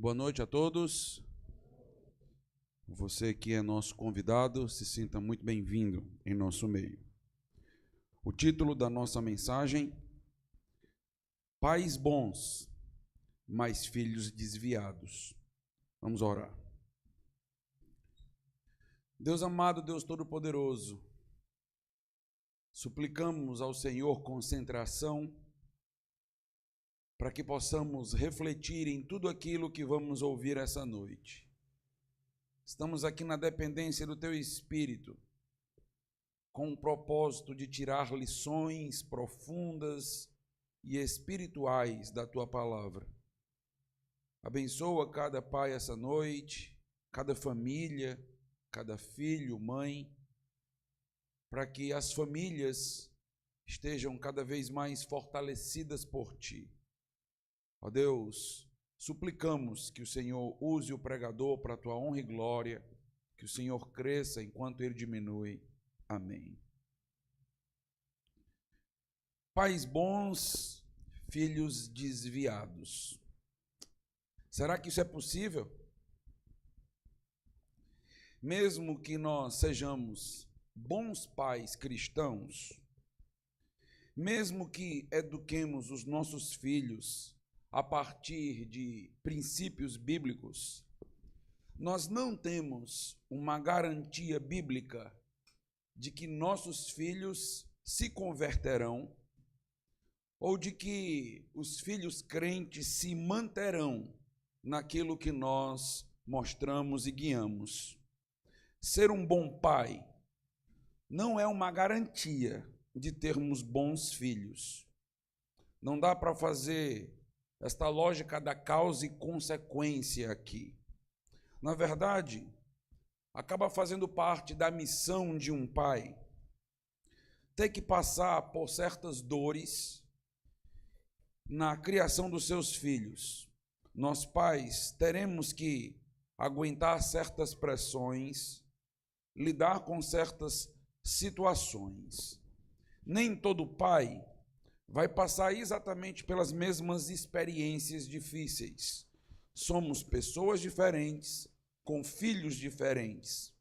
Boa noite a todos. Você que é nosso convidado, se sinta muito bem-vindo em nosso meio. O título da nossa mensagem: Pais bons, mas filhos desviados. Vamos orar. Deus amado, Deus Todo-Poderoso, suplicamos ao Senhor concentração para que possamos refletir em tudo aquilo que vamos ouvir essa noite. Estamos aqui na dependência do Teu Espírito, com o propósito de tirar lições profundas e espirituais da Tua Palavra. Abençoa cada pai essa noite, cada família, cada filho, mãe, para que as famílias estejam cada vez mais fortalecidas por Ti. Ó Deus, suplicamos que o Senhor use o pregador para a Tua honra e glória, que o Senhor cresça enquanto Ele diminui. Amém. Pais bons, filhos desviados. Será que isso é possível? Mesmo que nós sejamos bons pais cristãos, mesmo que eduquemos os nossos filhos a partir de princípios bíblicos, nós não temos uma garantia bíblica de que nossos filhos se converterão ou de que os filhos crentes se manterão naquilo que nós mostramos e guiamos. Ser um bom pai não é uma garantia de termos bons filhos. Não dá para fazer esta lógica da causa e consequência aqui. Na verdade, acaba fazendo parte da missão de um pai ter que passar por certas dores na criação dos seus filhos. Nós pais teremos que aguentar certas pressões, lidar com certas situações. Nem todo pai vai passar exatamente pelas mesmas experiências difíceis. Somos pessoas diferentes, com filhos diferentes.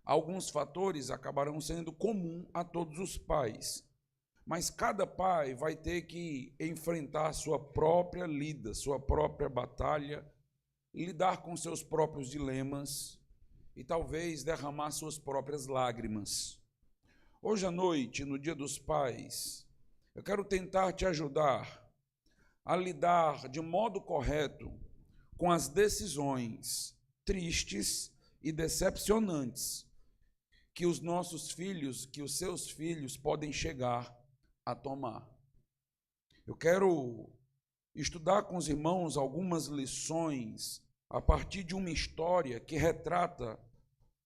Alguns fatores acabarão sendo comum a todos os pais, mas cada pai vai ter que enfrentar sua própria lida, sua própria batalha, lidar com seus próprios dilemas e talvez derramar suas próprias lágrimas. Hoje à noite, no Dia dos Pais, eu quero tentar te ajudar a lidar de modo correto com as decisões tristes e decepcionantes que os nossos filhos, que os seus filhos podem chegar a tomar. Eu quero estudar com os irmãos algumas lições a partir de uma história que retrata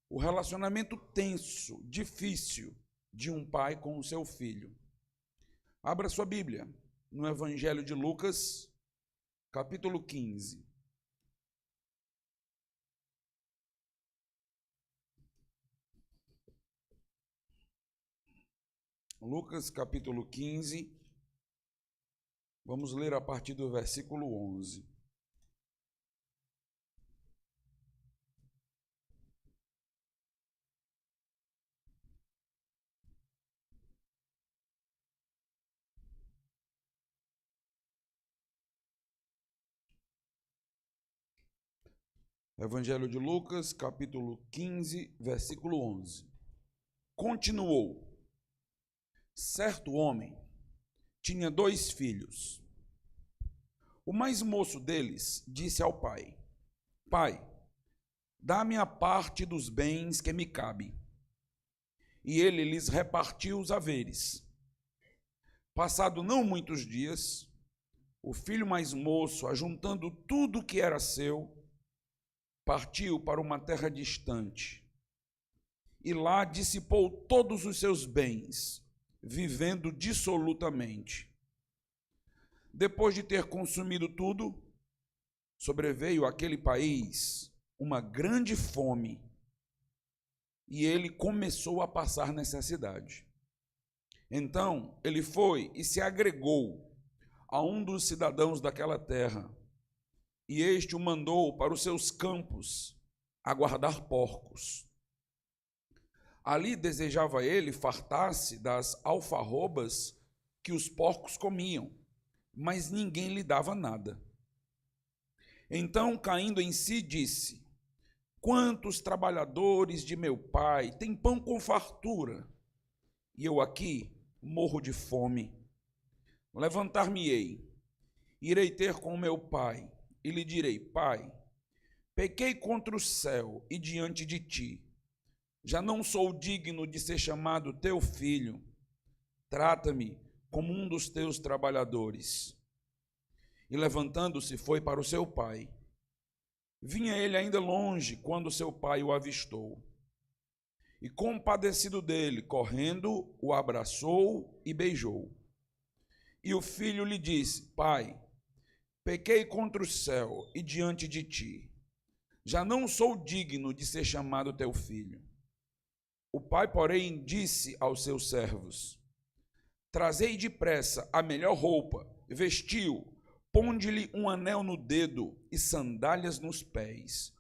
o relacionamento tenso, difícil de um pai com o seu filho. Abra sua Bíblia no Evangelho de Lucas, capítulo 15. Lucas, capítulo 15, vamos ler a partir do versículo 11. Evangelho de Lucas, capítulo 15, versículo 11. Continuou: certo homem tinha 2 filhos. O mais moço deles disse ao pai: Pai, dá-me a parte dos bens que me cabe. E ele lhes repartiu os haveres. Passado não muitos dias, o filho mais moço, ajuntando tudo o que era seu, partiu para uma terra distante e lá dissipou todos os seus bens, vivendo dissolutamente. Depois de ter consumido tudo, sobreveio àquele país uma grande fome e ele começou a passar necessidade. Então ele foi e se agregou a um dos cidadãos daquela terra e este o mandou para os seus campos a guardar porcos. Ali desejava ele fartar-se das alfarrobas que os porcos comiam, mas ninguém lhe dava nada. Então, caindo em si, disse: quantos trabalhadores de meu pai têm pão com fartura, e eu aqui morro de fome. Levantar-me-ei, irei ter com meu pai, e lhe direi: Pai, pequei contra o céu e diante de ti. Já não sou digno de ser chamado teu filho. Trata-me como um dos teus trabalhadores. E levantando-se, foi para o seu pai. Vinha ele ainda longe quando seu pai o avistou. E compadecido dele, correndo, o abraçou e beijou. E o filho lhe disse: Pai, pequei contra o céu e diante de ti. Já não sou digno de ser chamado teu filho. O pai, porém, disse aos seus servos: trazei depressa a melhor roupa, vestiu, ponde-lhe um anel no dedo e sandálias nos pés.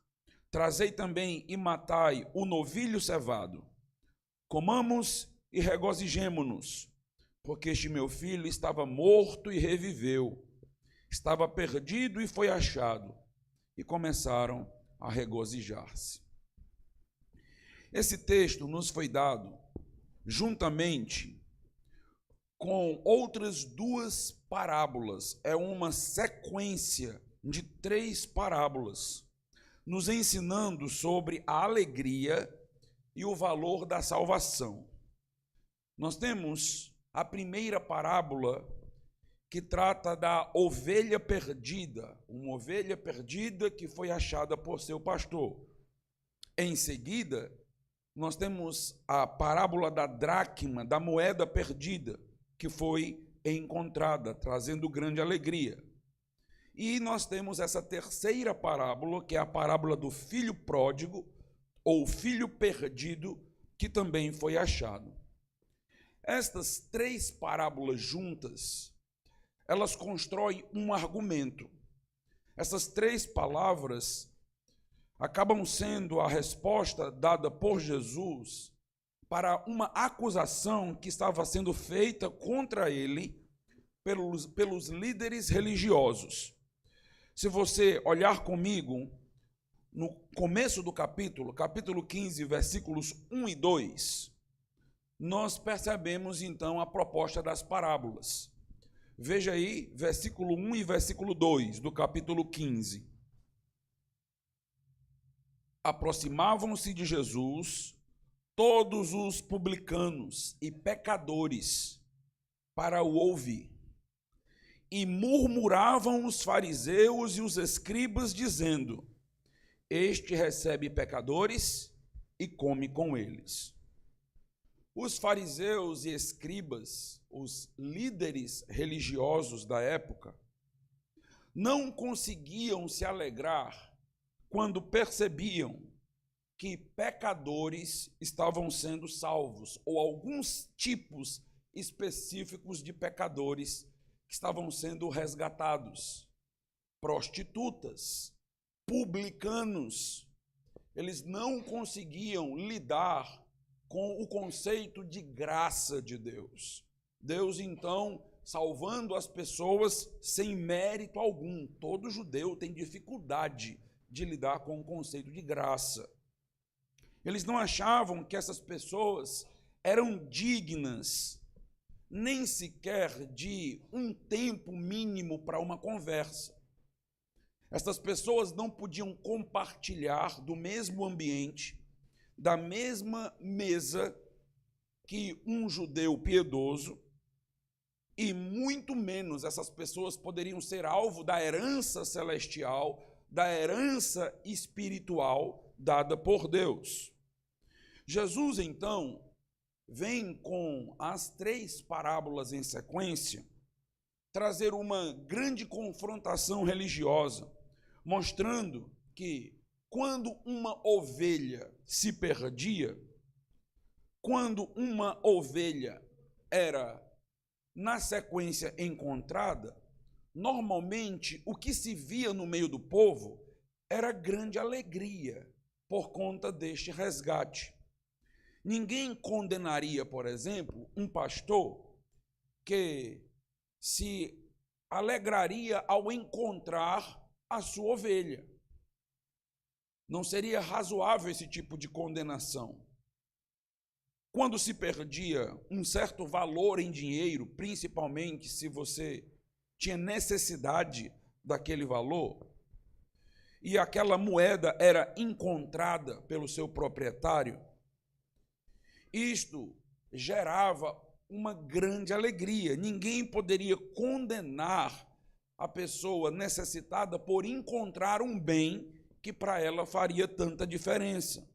Trazei também e matai o novilho cevado. Comamos e regozijemo-nos, porque este meu filho estava morto e reviveu, estava perdido e foi achado. E começaram a regozijar-se. Esse texto nos foi dado juntamente com outras duas parábolas. É uma sequência de 3 parábolas, nos ensinando sobre a alegria e o valor da salvação. Nós temos a primeira parábola, que trata da ovelha perdida, uma ovelha perdida que foi achada por seu pastor. Em seguida, nós temos a parábola da dracma, da moeda perdida, que foi encontrada, trazendo grande alegria. E nós temos essa terceira parábola, que é a parábola do filho pródigo, ou filho perdido, que também foi achado. Estas 3 parábolas juntas, elas constroem um argumento. Essas 3 palavras acabam sendo a resposta dada por Jesus para uma acusação que estava sendo feita contra ele pelos líderes religiosos. Se você olhar comigo no começo do capítulo 15, versículos 1 e 2, nós percebemos então a proposta das parábolas. Veja aí, versículo 1 e versículo 2 do capítulo 15. Aproximavam-se de Jesus todos os publicanos e pecadores para o ouvir. E murmuravam os fariseus e os escribas, dizendo: este recebe pecadores e come com eles. Os fariseus e escribas, os líderes religiosos da época, não conseguiam se alegrar quando percebiam que pecadores estavam sendo salvos, ou alguns tipos específicos de pecadores que estavam sendo resgatados. Prostitutas, publicanos, eles não conseguiam lidar com o conceito de graça de Deus. Deus, então, salvando as pessoas sem mérito algum. Todo judeu tem dificuldade de lidar com o conceito de graça. Eles não achavam que essas pessoas eram dignas nem sequer de um tempo mínimo para uma conversa. Essas pessoas não podiam compartilhar do mesmo ambiente, da mesma mesa que um judeu piedoso, e muito menos essas pessoas poderiam ser alvo da herança celestial, da herança espiritual dada por Deus. Jesus, então, vem com as 3 parábolas em sequência trazer uma grande confrontação religiosa, mostrando que quando uma ovelha se perdia, quando uma ovelha era, na sequência, encontrada, normalmente o que se via no meio do povo era grande alegria por conta deste resgate. Ninguém condenaria, por exemplo, um pastor que se alegraria ao encontrar a sua ovelha. Não seria razoável esse tipo de condenação. Quando se perdia um certo valor em dinheiro, principalmente se você tinha necessidade daquele valor, e aquela moeda era encontrada pelo seu proprietário, isto gerava uma grande alegria. Ninguém poderia condenar a pessoa necessitada por encontrar um bem que para ela faria tanta diferença.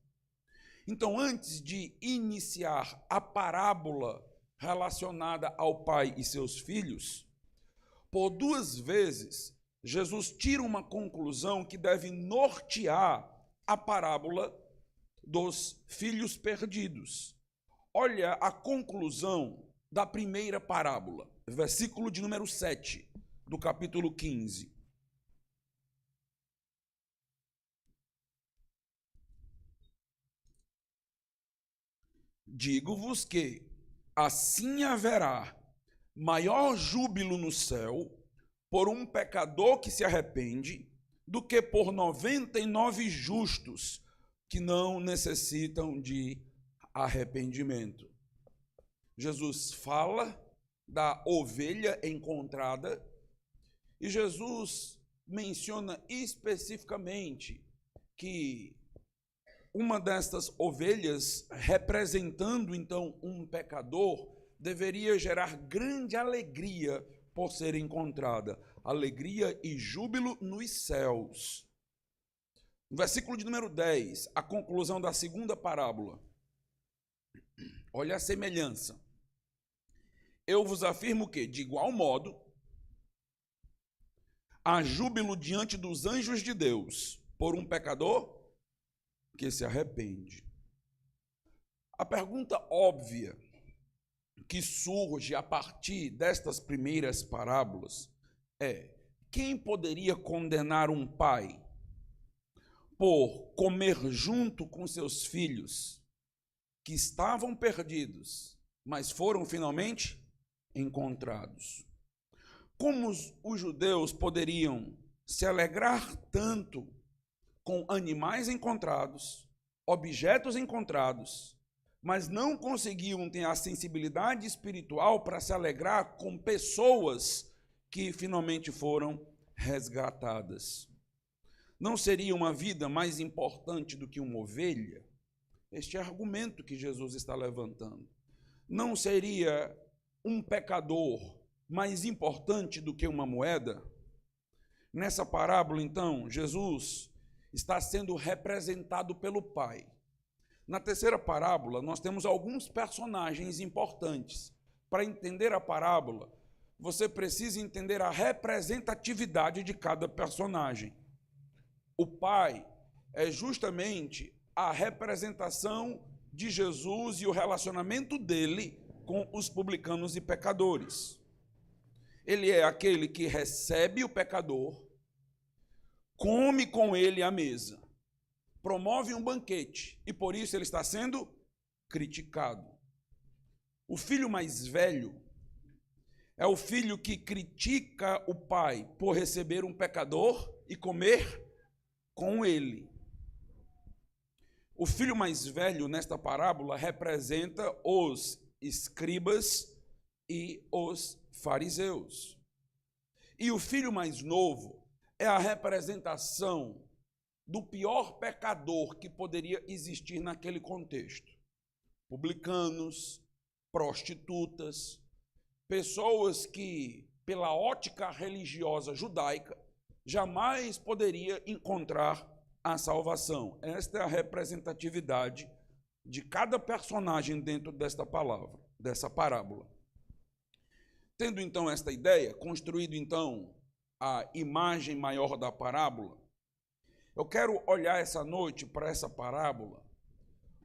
Então, antes de iniciar a parábola relacionada ao pai e seus filhos, por duas vezes, Jesus tira uma conclusão que deve nortear a parábola dos filhos perdidos. Olha a conclusão da primeira parábola, versículo de número 7, do capítulo 15. Digo-vos que assim haverá maior júbilo no céu por um pecador que se arrepende do que por 99 justos que não necessitam de arrependimento. Jesus fala da ovelha encontrada e Jesus menciona especificamente que uma destas ovelhas, representando então um pecador, deveria gerar grande alegria por ser encontrada, alegria e júbilo nos céus. No versículo de número 10, a conclusão da segunda parábola. Olha a semelhança. Eu vos afirmo que, de igual modo, há júbilo diante dos anjos de Deus por um pecador que se arrepende. A pergunta óbvia que surge a partir destas primeiras parábolas é: quem poderia condenar um pai por comer junto com seus filhos que estavam perdidos, mas foram finalmente encontrados? Como os judeus poderiam se alegrar tanto com animais encontrados, objetos encontrados, mas não conseguiam ter a sensibilidade espiritual para se alegrar com pessoas que finalmente foram resgatadas? Não seria uma vida mais importante do que uma ovelha? Este é o argumento que Jesus está levantando. Não seria um pecador mais importante do que uma moeda? Nessa parábola, então, Jesus está sendo representado pelo Pai. Na terceira parábola, nós temos alguns personagens importantes. Para entender a parábola, você precisa entender a representatividade de cada personagem. O Pai é justamente a representação de Jesus e o relacionamento dele com os publicanos e pecadores. Ele é aquele que recebe o pecador, come com ele à mesa, promove um banquete e por isso ele está sendo criticado. O filho mais velho é o filho que critica o pai por receber um pecador e comer com ele. O filho mais velho nesta parábola representa os escribas e os fariseus. E o filho mais novo é a representação do pior pecador que poderia existir naquele contexto. Publicanos, prostitutas, pessoas que, pela ótica religiosa judaica, jamais poderia encontrar a salvação. Esta é a representatividade de cada personagem dentro desta palavra, dessa parábola. Tendo então esta ideia, construído então a imagem maior da parábola, eu quero olhar essa noite para essa parábola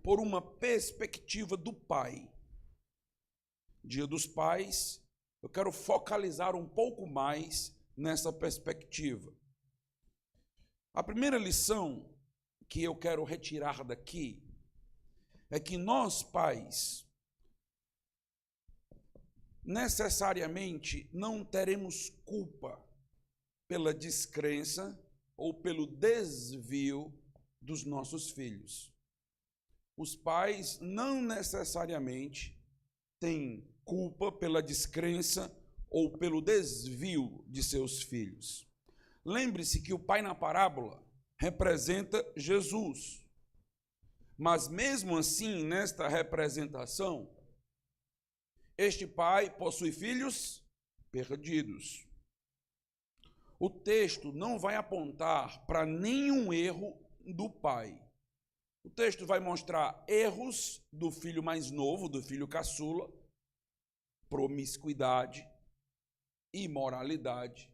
por uma perspectiva do pai. Dia dos Pais, eu quero focalizar um pouco mais nessa perspectiva. A primeira lição que eu quero retirar daqui é que nós, pais, necessariamente não teremos culpa pela descrença ou pelo desvio dos nossos filhos. Os pais não necessariamente têm culpa pela descrença ou pelo desvio de seus filhos. Lembre-se que o pai na parábola representa Jesus. Mas mesmo assim, nesta representação, este pai possui filhos perdidos. O texto não vai apontar para nenhum erro do pai. O texto vai mostrar erros do filho mais novo, do filho caçula, promiscuidade, imoralidade.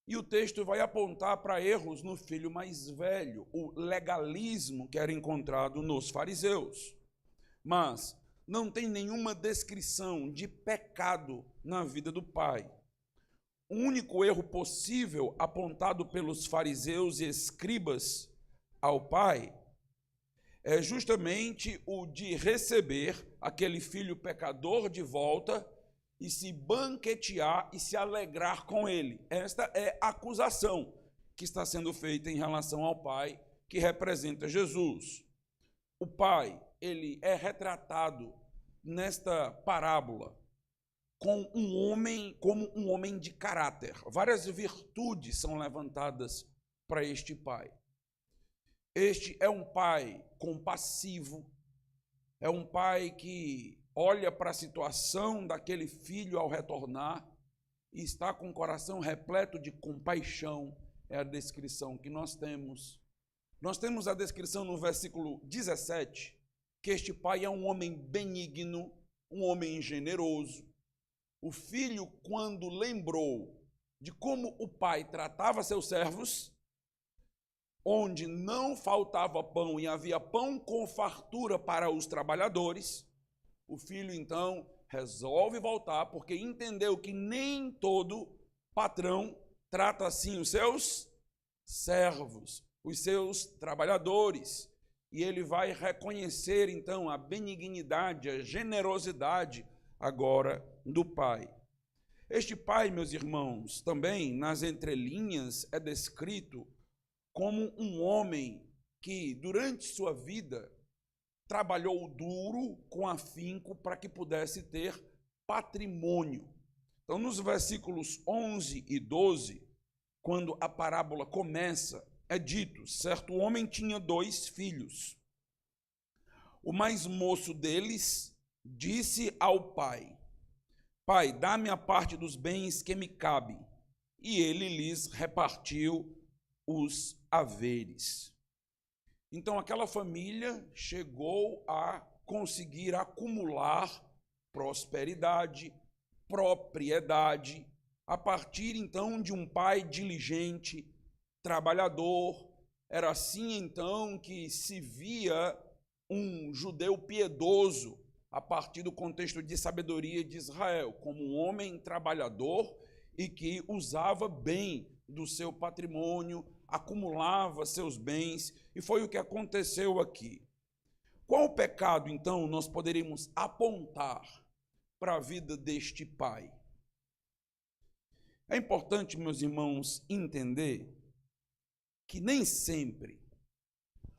E o texto vai apontar para erros no filho mais velho, o legalismo que era encontrado nos fariseus. Mas não tem nenhuma descrição de pecado na vida do pai. O único erro possível apontado pelos fariseus e escribas ao pai é justamente o de receber aquele filho pecador de volta e se banquetear e se alegrar com ele. Esta é a acusação que está sendo feita em relação ao pai, que representa Jesus. O pai, ele é retratado nesta parábola como um homem de caráter. Várias virtudes são levantadas para este pai. Este é um pai compassivo, é um pai que olha para a situação daquele filho ao retornar e está com o coração repleto de compaixão. É a descrição que nós temos. Nós temos a descrição no versículo 17, que este pai é um homem benigno, um homem generoso. O filho, quando lembrou de como o pai tratava seus servos, onde não faltava pão e havia pão com fartura para os trabalhadores, o filho, então, resolve voltar, porque entendeu que nem todo patrão trata assim os seus servos, os seus trabalhadores. E ele vai reconhecer, então, a benignidade, a generosidade agora do pai. Este pai, meus irmãos, também, nas entrelinhas, é descrito como um homem que, durante sua vida, trabalhou duro com afinco para que pudesse ter patrimônio. Então, nos versículos 11 e 12, quando a parábola começa, é dito: certo homem tinha 2 filhos. O mais moço deles disse ao pai: Pai, dá-me a parte dos bens que me cabe. E ele lhes repartiu os haveres. Então, aquela família chegou a conseguir acumular prosperidade, propriedade, a partir, então, de um pai diligente, trabalhador. Era assim, então, que se via um judeu piedoso, a partir do contexto de sabedoria de Israel, como um homem trabalhador e que usava bem do seu patrimônio, acumulava seus bens, e foi o que aconteceu aqui. Qual pecado, então, nós poderíamos apontar para a vida deste pai? É importante, meus irmãos, entender que nem sempre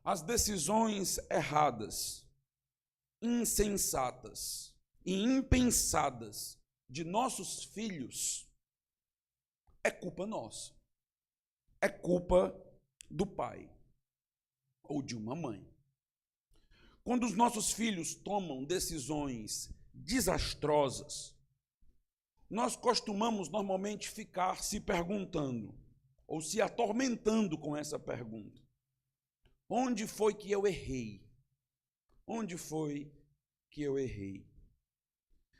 as decisões erradas, insensatas e impensadas de nossos filhos é culpa nossa. É culpa do pai ou de uma mãe. Quando os nossos filhos tomam decisões desastrosas, nós costumamos normalmente ficar se perguntando ou se atormentando com essa pergunta: onde foi que eu errei? Onde foi que eu errei?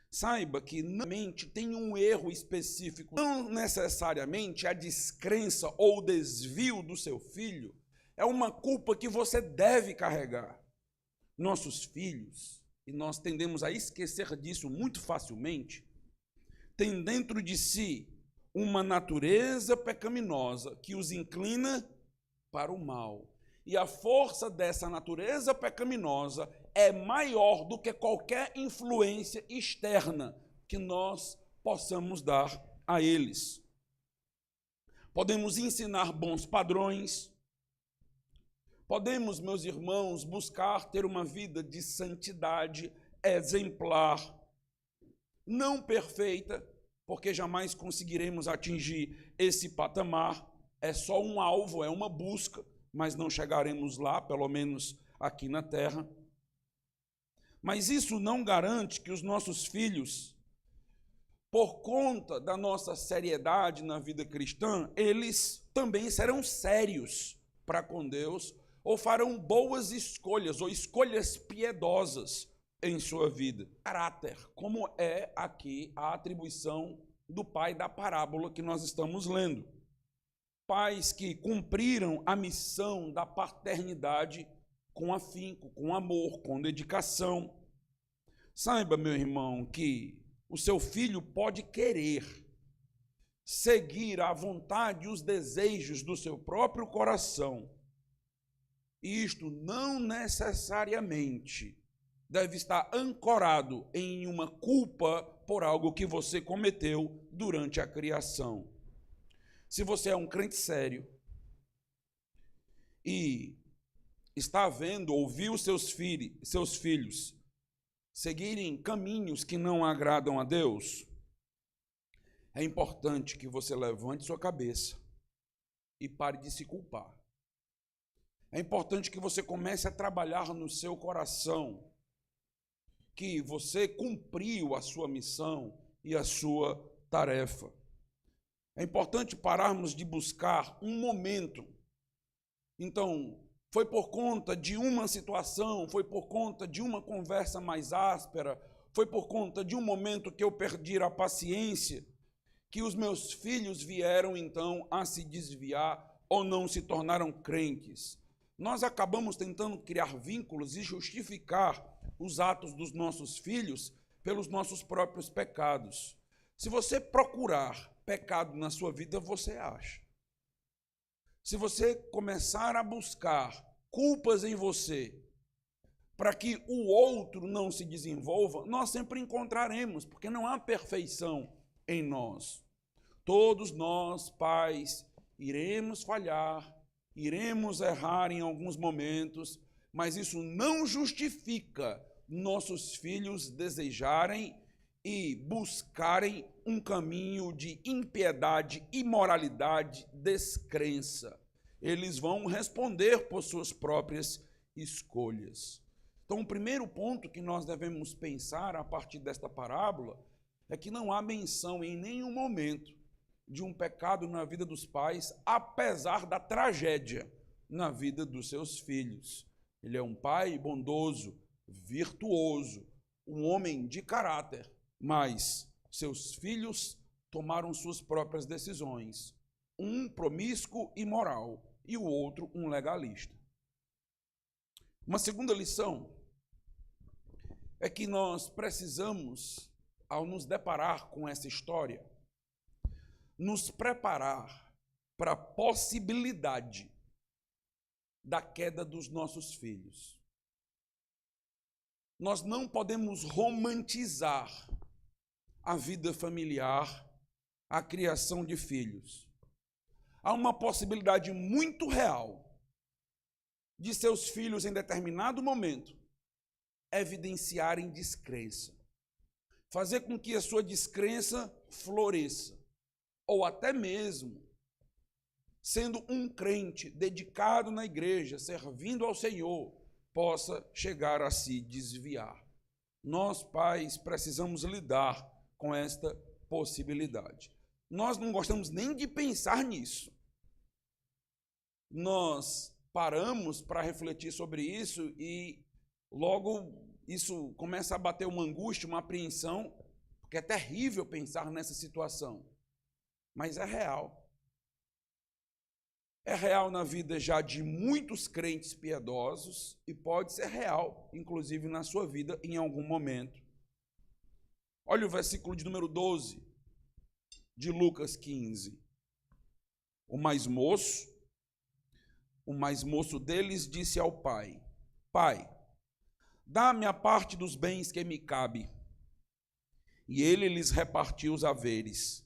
Saiba que na mente tem um erro específico, não necessariamente a descrença ou desvio do seu filho é uma culpa que você deve carregar. Nossos filhos, e nós tendemos a esquecer disso muito facilmente, têm dentro de si uma natureza pecaminosa que os inclina para o mal. E a força dessa natureza pecaminosa é maior do que qualquer influência externa que nós possamos dar a eles. Podemos ensinar bons padrões, podemos, meus irmãos, buscar ter uma vida de santidade exemplar, não perfeita, porque jamais conseguiremos atingir esse patamar. É só um alvo, é uma busca, mas não chegaremos lá, pelo menos aqui na terra. Mas isso não garante que os nossos filhos, por conta da nossa seriedade na vida cristã, eles também serão sérios para com Deus, ou farão boas escolhas, ou escolhas piedosas em sua vida. Caráter, como é aqui a atribuição do pai da parábola que nós estamos lendo. Pais que cumpriram a missão da paternidade com afinco, com amor, com dedicação. Saiba, meu irmão, que o seu filho pode querer seguir a vontade e os desejos do seu próprio coração. E isto não necessariamente deve estar ancorado em uma culpa por algo que você cometeu durante a criação. Se você é um crente sério e está vendo, ouviu seus filhos seguirem caminhos que não agradam a Deus, é importante que você levante sua cabeça e pare de se culpar. É importante que você comece a trabalhar no seu coração que você cumpriu a sua missão e a sua tarefa. É importante pararmos de buscar um momento. Então, foi por conta de uma situação, foi por conta de uma conversa mais áspera, foi por conta de um momento que eu perdi a paciência, que os meus filhos vieram então a se desviar ou não se tornaram crentes. Nós acabamos tentando criar vínculos e justificar os atos dos nossos filhos pelos nossos próprios pecados. Se você procurar pecado na sua vida, você acha. Se você começar a buscar culpas em você para que o outro não se desenvolva, nós sempre encontraremos, porque não há perfeição em nós. Todos nós, pais, iremos falhar, iremos errar em alguns momentos, mas isso não justifica nossos filhos desejarem e buscarem um caminho de impiedade, imoralidade, descrença. Eles vão responder por suas próprias escolhas. Então, o primeiro ponto que nós devemos pensar a partir desta parábola é que não há menção em nenhum momento de um pecado na vida dos pais, apesar da tragédia na vida dos seus filhos. Ele é um pai bondoso, virtuoso, um homem de caráter, mas seus filhos tomaram suas próprias decisões. Um promíscuo e imoral e o outro um legalista. Uma segunda lição é que nós precisamos, ao nos deparar com essa história, nos preparar para a possibilidade da queda dos nossos filhos. Nós não podemos romantizar a vida familiar, a criação de filhos. Há uma possibilidade muito real de seus filhos, em determinado momento, evidenciarem descrença, fazer com que a sua descrença floresça, ou até mesmo, sendo um crente dedicado na igreja, servindo ao Senhor, possa chegar a se desviar. Nós, pais, precisamos lidar com esta possibilidade. Nós não gostamos nem de pensar nisso. Nós paramos para refletir sobre isso e logo isso começa a bater uma angústia, uma apreensão, porque é terrível pensar nessa situação. Mas é real. É real na vida já de muitos crentes piedosos e pode ser real, inclusive na sua vida, em algum momento. Olha o versículo de número 12. de Lucas 15. O mais moço deles disse ao pai: Pai, dá-me a parte dos bens que me cabe. E ele lhes repartiu os haveres.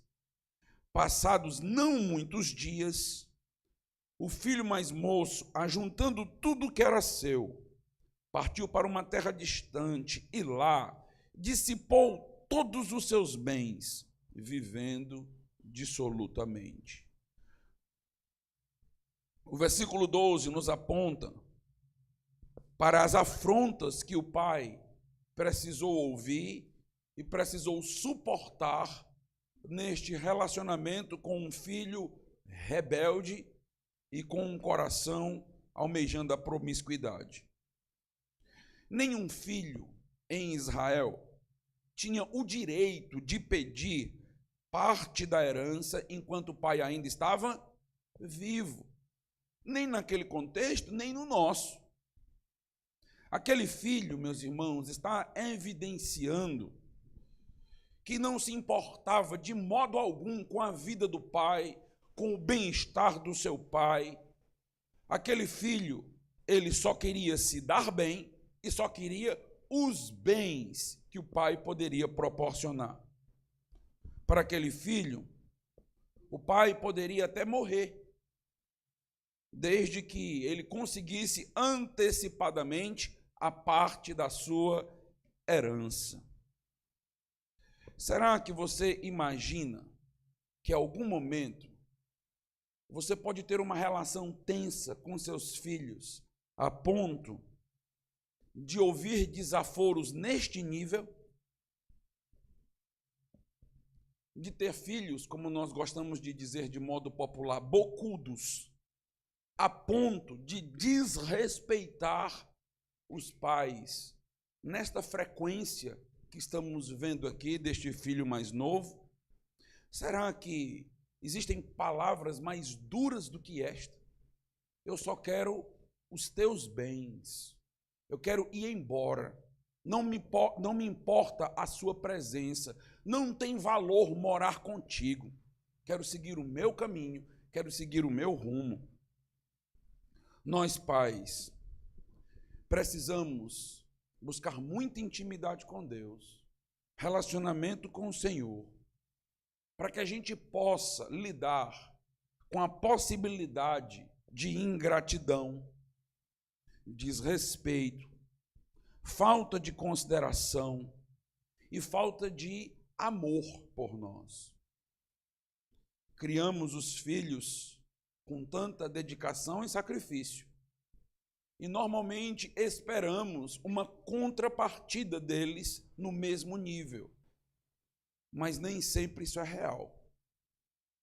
Passados não muitos dias, o filho mais moço, ajuntando tudo que era seu, partiu para uma terra distante e lá dissipou todos os seus bens, vivendo dissolutamente. O versículo 12 nos aponta para as afrontas que o pai precisou ouvir e precisou suportar neste relacionamento com um filho rebelde e com um coração almejando a promiscuidade. Nenhum filho em Israel tinha o direito de pedir parte da herança enquanto o pai ainda estava vivo. Nem naquele contexto, nem no nosso. Aquele filho, meus irmãos, está evidenciando que não se importava de modo algum com a vida do pai, com o bem-estar do seu pai. Aquele filho, ele só queria se dar bem e só queria os bens que o pai poderia proporcionar. Para aquele filho, o pai poderia até morrer, desde que ele conseguisse antecipadamente a parte da sua herança. Será que você imagina que em algum momento você pode ter uma relação tensa com seus filhos, a ponto de ouvir desaforos neste nível? De ter filhos, como nós gostamos de dizer de modo popular, bocudos, a ponto de desrespeitar os pais, nesta frequência que estamos vendo aqui deste filho mais novo? Será que existem palavras mais duras do que esta? Eu só quero os teus bens, eu quero ir embora, não me importa a sua presença, não tem valor morar contigo, quero seguir o meu caminho, quero seguir o meu rumo. Nós, pais, precisamos buscar muita intimidade com Deus, relacionamento com o Senhor, para que a gente possa lidar com a possibilidade de ingratidão, desrespeito, falta de consideração e falta de amor por nós. Criamos os filhos com tanta dedicação e sacrifício, e normalmente esperamos uma contrapartida deles no mesmo nível. Mas nem sempre isso é real.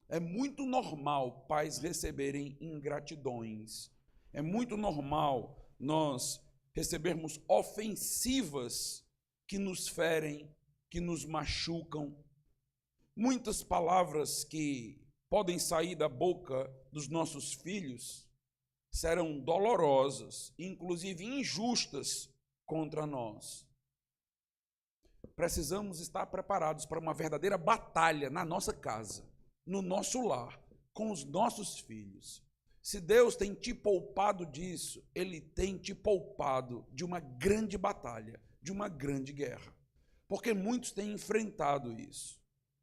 É muito normal pais receberem ingratidões. É muito normal nós recebermos ofensivas que nos ferem, que nos machucam. Muitas palavras que podem sair da boca dos nossos filhos serão dolorosas, inclusive injustas contra nós. Precisamos estar preparados para uma verdadeira batalha na nossa casa, no nosso lar, com os nossos filhos. Se Deus tem te poupado disso, Ele tem te poupado de uma grande batalha, de uma grande guerra. Porque muitos têm enfrentado isso.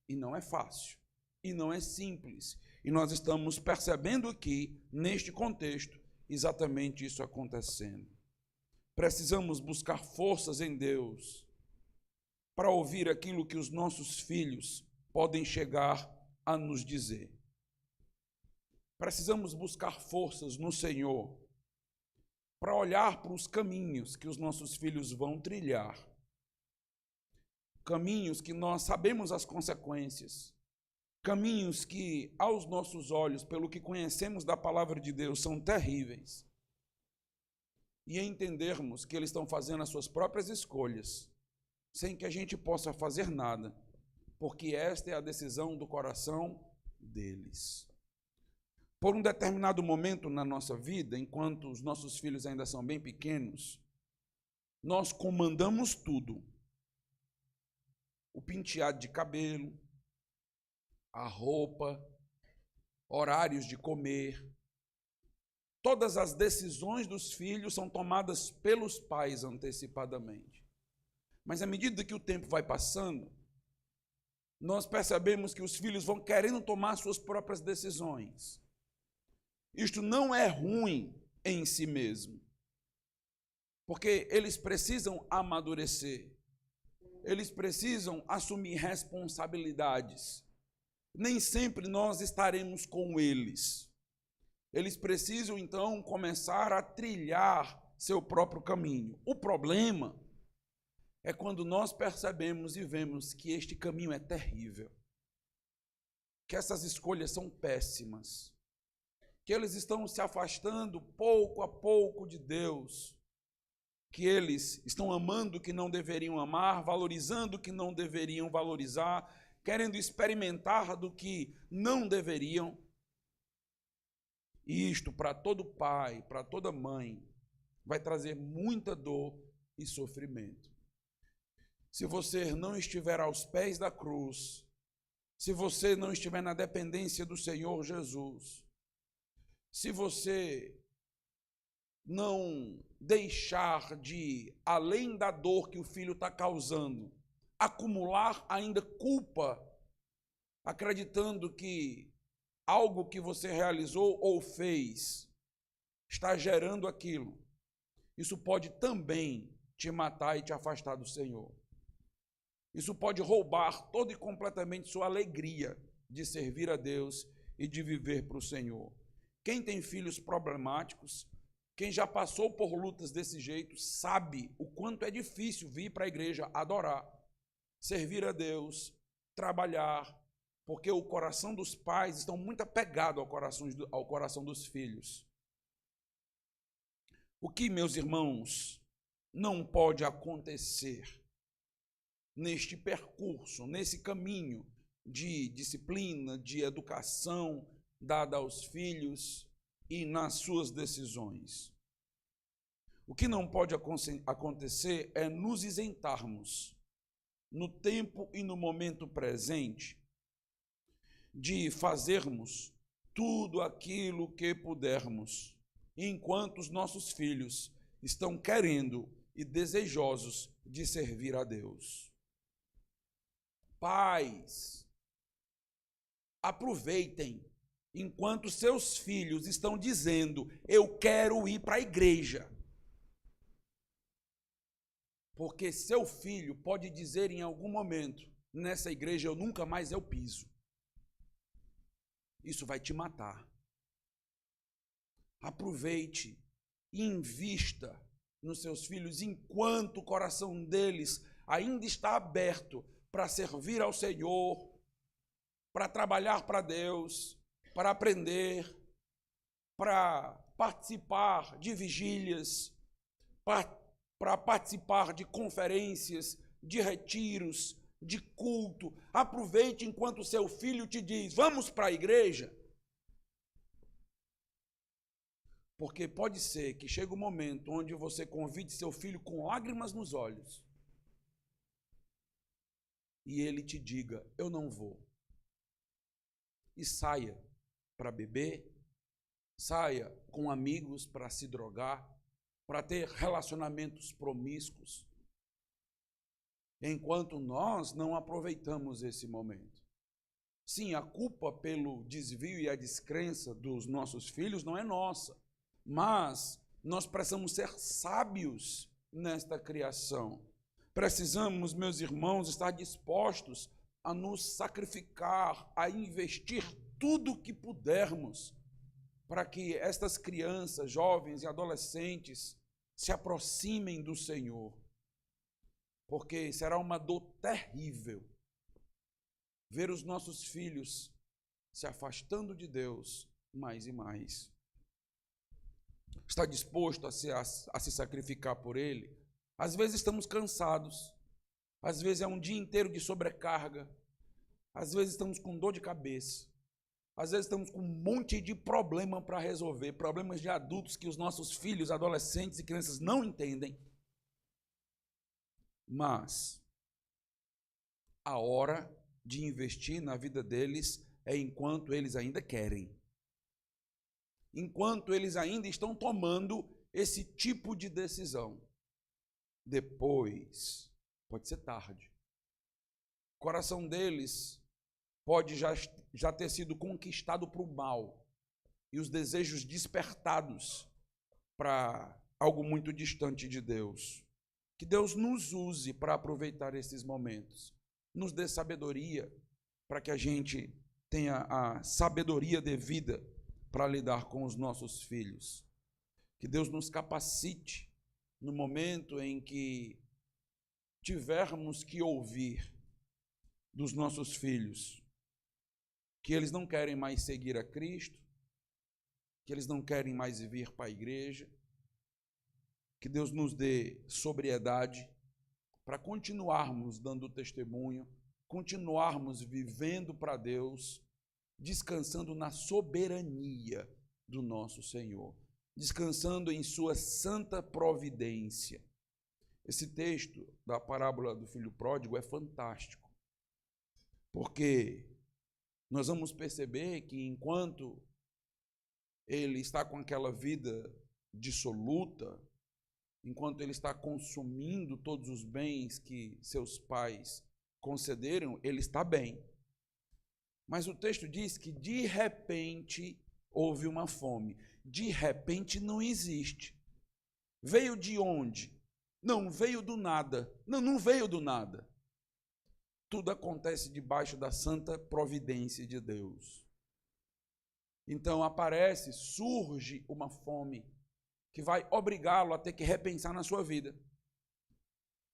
E não é fácil, e não é simples. E nós estamos percebendo aqui, neste contexto, exatamente isso acontecendo. Precisamos buscar forças em Deus para ouvir aquilo que os nossos filhos podem chegar a nos dizer. Precisamos buscar forças no Senhor para olhar para os caminhos que os nossos filhos vão trilhar. Caminhos que nós sabemos as consequências. Caminhos que, aos nossos olhos, pelo que conhecemos da palavra de Deus, são terríveis. E entendermos que eles estão fazendo as suas próprias escolhas, sem que a gente possa fazer nada, porque esta é a decisão do coração deles. Por um determinado momento na nossa vida, enquanto os nossos filhos ainda são bem pequenos, nós comandamos tudo. O penteado de cabelo, a roupa, horários de comer. Todas as decisões dos filhos são tomadas pelos pais antecipadamente. Mas à medida que o tempo vai passando, nós percebemos que os filhos vão querendo tomar suas próprias decisões. Isto não é ruim em si mesmo, porque eles precisam amadurecer, eles precisam assumir responsabilidades. Nem sempre nós estaremos com eles. Eles precisam, então, começar a trilhar seu próprio caminho. O problema é quando nós percebemos e vemos que este caminho é terrível, que essas escolhas são péssimas, que eles estão se afastando pouco a pouco de Deus, que eles estão amando o que não deveriam amar, valorizando o que não deveriam valorizar, querendo experimentar do que não deveriam. E isto, para todo pai, para toda mãe, vai trazer muita dor e sofrimento. Se você não estiver aos pés da cruz, se você não estiver na dependência do Senhor Jesus, se você não deixar de, além da dor que o filho está causando, acumular ainda culpa, acreditando que algo que você realizou ou fez está gerando aquilo, isso pode também te matar e te afastar do Senhor. Isso pode roubar toda e completamente sua alegria de servir a Deus e de viver para o Senhor. Quem tem filhos problemáticos, quem já passou por lutas desse jeito, sabe o quanto é difícil vir para a igreja adorar, servir a Deus, trabalhar, porque o coração dos pais está muito apegado ao coração dos filhos. O que, meus irmãos, não pode acontecer neste percurso, nesse caminho de disciplina, de educação dada aos filhos e nas suas decisões? O que não pode acontecer é nos isentarmos, no tempo e no momento presente, de fazermos tudo aquilo que pudermos, enquanto os nossos filhos estão querendo e desejosos de servir a Deus. Pais, aproveitem enquanto seus filhos estão dizendo: eu quero ir para a igreja. Porque seu filho pode dizer em algum momento: nessa igreja eu nunca mais eu piso. Isso vai te matar. Aproveite e invista nos seus filhos enquanto o coração deles ainda está aberto para servir ao Senhor, para trabalhar para Deus, para aprender, para participar de vigílias, para participar de conferências, de retiros, de culto. Aproveite enquanto seu filho te diz: vamos para a igreja. Porque pode ser que chegue um momento onde você convide seu filho com lágrimas nos olhos e ele te diga: eu não vou. E saia para beber, saia com amigos para se drogar, para ter relacionamentos promíscuos, enquanto nós não aproveitamos esse momento. Sim, a culpa pelo desvio e a descrença dos nossos filhos não é nossa, mas nós precisamos ser sábios nesta criação. Precisamos, meus irmãos, estar dispostos a nos sacrificar, a investir tudo o que pudermos para que estas crianças, jovens e adolescentes se aproximem do Senhor. Porque será uma dor terrível ver os nossos filhos se afastando de Deus mais e mais. Está disposto a se sacrificar por Ele? Às vezes estamos cansados, às vezes é um dia inteiro de sobrecarga, às vezes estamos com dor de cabeça, às vezes estamos com um monte de problema para resolver, problemas de adultos que os nossos filhos, adolescentes e crianças não entendem. Mas a hora de investir na vida deles é enquanto eles ainda querem. Enquanto eles ainda estão tomando esse tipo de decisão. Depois, pode ser tarde. O coração deles pode já ter sido conquistado para o mal e os desejos despertados para algo muito distante de Deus. Que Deus nos use para aproveitar esses momentos. Nos dê sabedoria para que a gente tenha a sabedoria devida para lidar com os nossos filhos. Que Deus nos capacite no momento em que tivermos que ouvir dos nossos filhos que eles não querem mais seguir a Cristo, que eles não querem mais vir para a igreja. Que Deus nos dê sobriedade para continuarmos dando testemunho, continuarmos vivendo para Deus, descansando na soberania do nosso Senhor, descansando em sua santa providência. Esse texto da parábola do filho pródigo é fantástico, porque nós vamos perceber que enquanto ele está com aquela vida dissoluta, enquanto ele está consumindo todos os bens que seus pais concederam, ele está bem. Mas o texto diz que de repente houve uma fome. De repente não existe. Veio de onde? Não, veio do nada. Não veio do nada. Tudo acontece debaixo da santa providência de Deus. Então surge uma fome que vai obrigá-lo a ter que repensar na sua vida.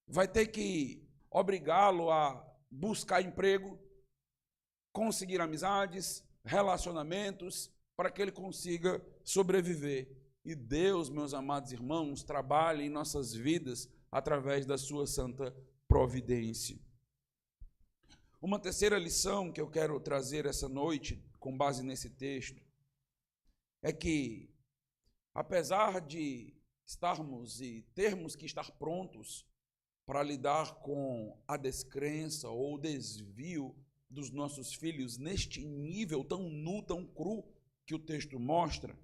Vai ter que obrigá-lo a buscar emprego, conseguir amizades, relacionamentos, para que ele consiga sobreviver. E Deus, meus amados irmãos, trabalha em nossas vidas através da sua santa providência. Uma terceira lição que eu quero trazer essa noite, com base nesse texto, é que apesar de estarmos e termos que estar prontos para lidar com a descrença ou o desvio dos nossos filhos neste nível tão nu, tão cru que o texto mostra,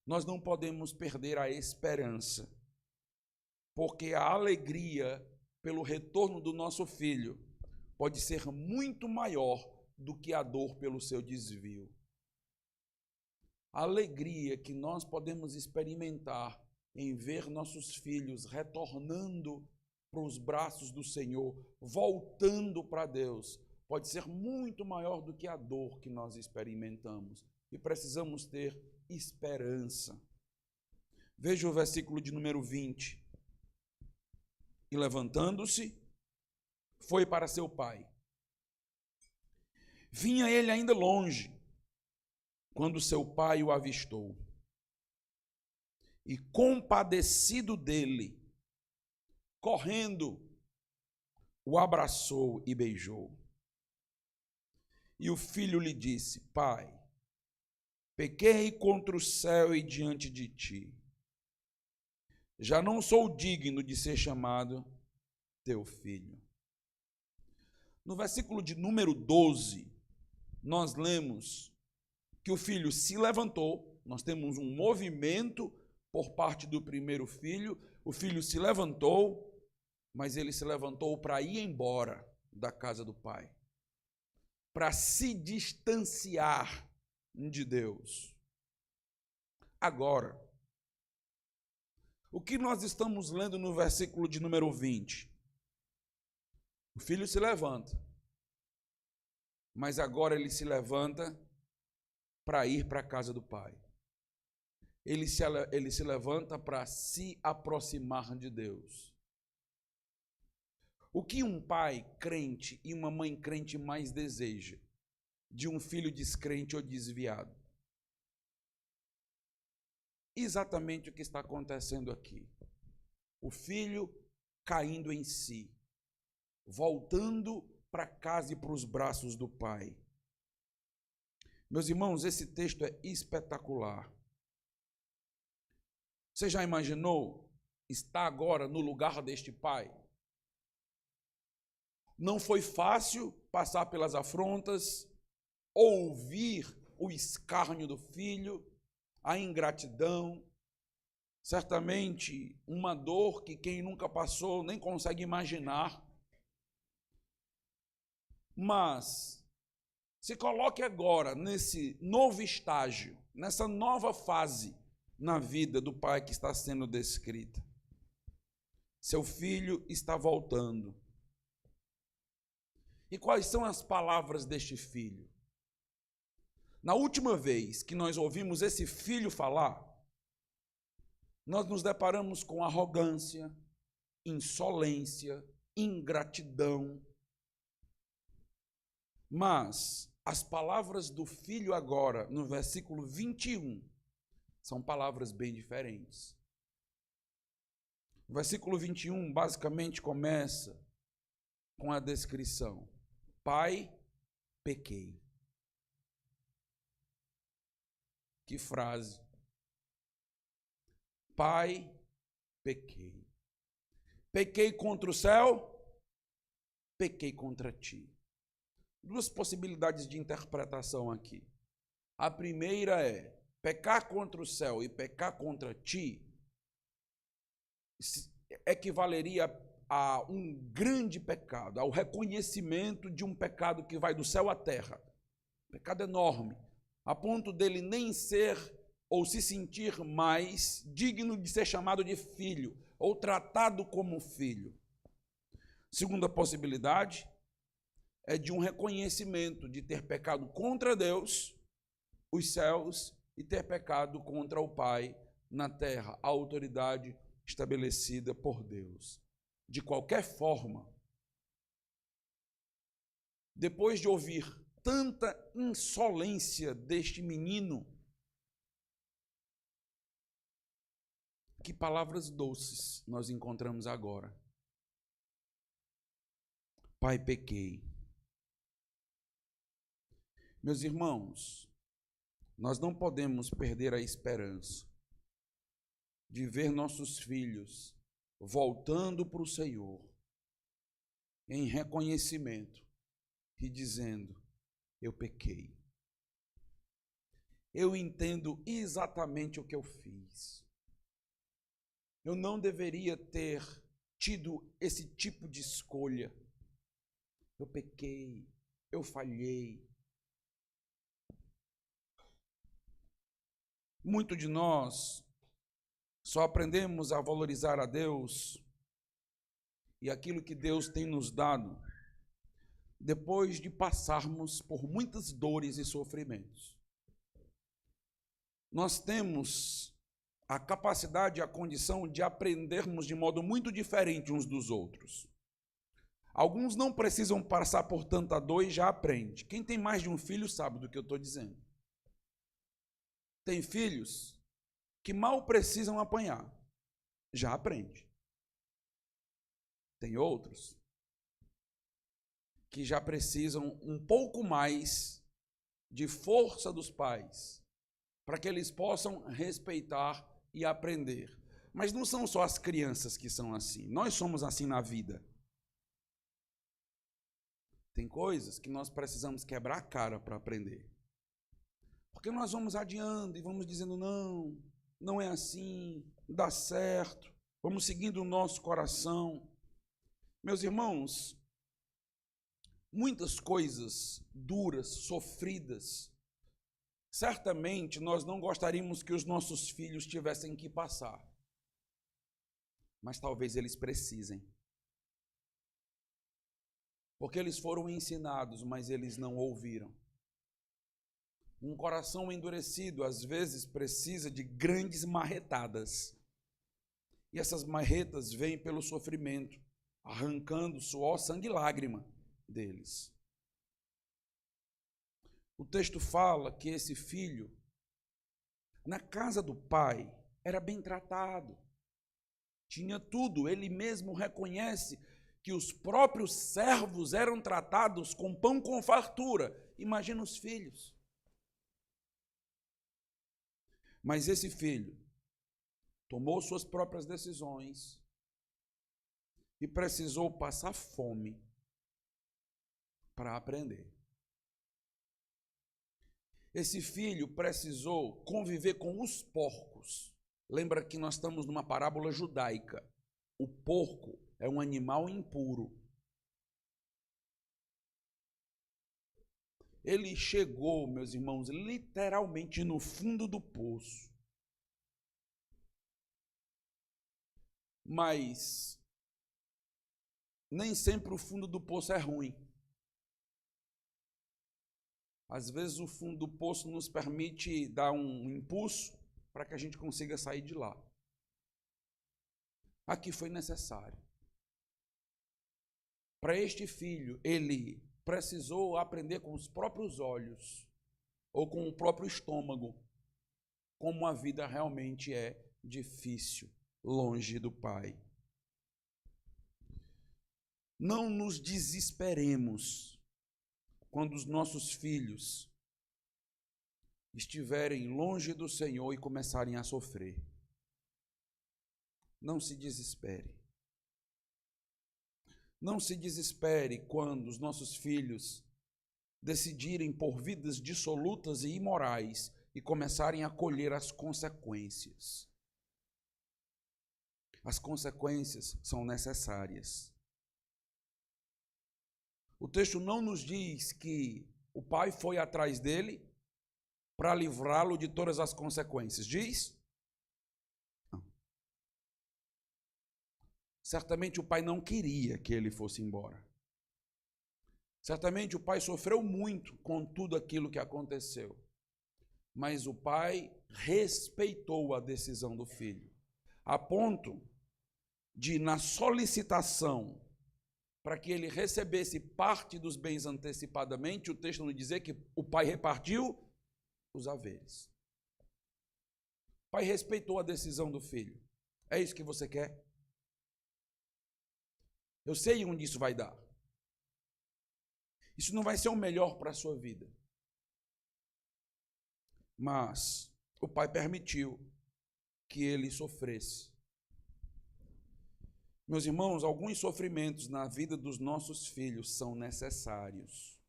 nós não podemos perder a esperança, porque a alegria pelo retorno do nosso filho pode ser muito maior do que a dor pelo seu desvio. A alegria que nós podemos experimentar em ver nossos filhos retornando para os braços do Senhor, voltando para Deus, pode ser muito maior do que a dor que nós experimentamos. E precisamos ter esperança. Veja o versículo de número 20. E levantando-se, foi para seu pai. Vinha ele ainda longe, quando seu pai o avistou, e compadecido dele, correndo, o abraçou e beijou. E o filho lhe disse: Pai, pequei contra o céu e diante de ti. Já não sou digno de ser chamado teu filho. No versículo de número 12, nós lemos que o filho se levantou. Nós temos um movimento por parte do primeiro filho. O filho se levantou, mas ele se levantou para ir embora da casa do pai, para se distanciar de Deus. Agora, o que nós estamos lendo no versículo de número 20? O filho se levanta, mas agora ele se levanta para ir para a casa do pai. Ele se levanta para se aproximar de Deus. O que um pai crente e uma mãe crente mais deseja de um filho descrente ou desviado? Exatamente o que está acontecendo aqui. O filho caindo em si, voltando para casa e para os braços do pai. Meus irmãos, esse texto é espetacular. Você já imaginou estar agora no lugar deste pai? Não foi fácil passar pelas afrontas, ouvir o escárnio do filho, a ingratidão. Certamente uma dor que quem nunca passou nem consegue imaginar. Mas se coloque agora nesse novo estágio, nessa nova fase na vida do pai que está sendo descrita. Seu filho está voltando. E quais são as palavras deste filho? Na última vez que nós ouvimos esse filho falar, nós nos deparamos com arrogância, insolência, ingratidão. Mas as palavras do filho agora, no versículo 21, são palavras bem diferentes. O versículo 21 basicamente começa com a descrição: Pai, pequei. Que frase! Pai, pequei. Pequei contra o céu, pequei contra ti. Duas possibilidades de interpretação aqui. A primeira é: pecar contra o céu e pecar contra ti equivaleria a um grande pecado, ao reconhecimento de um pecado que vai do céu à terra. Pecado enorme, a ponto dele nem ser ou se sentir mais digno de ser chamado de filho ou tratado como filho. Segunda possibilidade é de um reconhecimento de ter pecado contra Deus, os céus, e ter pecado contra o Pai na terra, a autoridade estabelecida por Deus. De qualquer forma, depois de ouvir tanta insolência deste menino, que palavras doces nós encontramos agora. Pai, pequei. Meus irmãos, nós não podemos perder a esperança de ver nossos filhos voltando para o Senhor em reconhecimento e dizendo: eu pequei. Eu entendo exatamente o que eu fiz. Eu não deveria ter tido esse tipo de escolha. Eu pequei, eu falhei. Muito de nós só aprendemos a valorizar a Deus e aquilo que Deus tem nos dado depois de passarmos por muitas dores e sofrimentos. Nós temos a capacidade e a condição de aprendermos de modo muito diferente uns dos outros. Alguns não precisam passar por tanta dor e já aprende. Quem tem mais de um filho sabe do que eu estou dizendo. Tem filhos que mal precisam apanhar, já aprende. Tem outros que já precisam um pouco mais de força dos pais para que eles possam respeitar e aprender. Mas não são só as crianças que são assim. Nós somos assim na vida. Tem coisas que nós precisamos quebrar a cara para aprender. Porque nós vamos adiando e vamos dizendo: não, não é assim, dá certo, vamos seguindo o nosso coração. Meus irmãos, muitas coisas duras, sofridas, certamente nós não gostaríamos que os nossos filhos tivessem que passar. Mas talvez eles precisem. Porque eles foram ensinados, mas eles não ouviram. Um coração endurecido, às vezes, precisa de grandes marretadas. E essas marretas vêm pelo sofrimento, arrancando suor, sangue e lágrima deles. O texto fala que esse filho, na casa do pai, era bem tratado. Tinha tudo. Ele mesmo reconhece que os próprios servos eram tratados com pão com fartura. Imagina os filhos. Mas esse filho tomou suas próprias decisões e precisou passar fome para aprender. Esse filho precisou conviver com os porcos. Lembra que nós estamos numa parábola judaica. O porco é um animal impuro. Ele chegou, meus irmãos, literalmente no fundo do poço. Mas nem sempre o fundo do poço é ruim. Às vezes o fundo do poço nos permite dar um impulso para que a gente consiga sair de lá. Aqui foi necessário. Para este filho, ele precisou aprender com os próprios olhos, ou com o próprio estômago, como a vida realmente é difícil, longe do Pai. Não nos desesperemos quando os nossos filhos estiverem longe do Senhor e começarem a sofrer. Não se desespere. Não se desespere quando os nossos filhos decidirem por vidas dissolutas e imorais e começarem a colher as consequências. As consequências são necessárias. O texto não nos diz que o pai foi atrás dele para livrá-lo de todas as consequências. Diz? Não. Certamente o pai não queria que ele fosse embora. Certamente o pai sofreu muito com tudo aquilo que aconteceu. Mas o pai respeitou a decisão do filho, a ponto de, na solicitação para que ele recebesse parte dos bens antecipadamente, o texto nos diz que o pai repartiu os haveres. O pai respeitou a decisão do filho. É isso que você quer? Eu sei onde isso vai dar. Isso não vai ser o melhor para a sua vida. Mas o pai permitiu que ele sofresse. Meus irmãos, alguns sofrimentos na vida dos nossos filhos são necessários.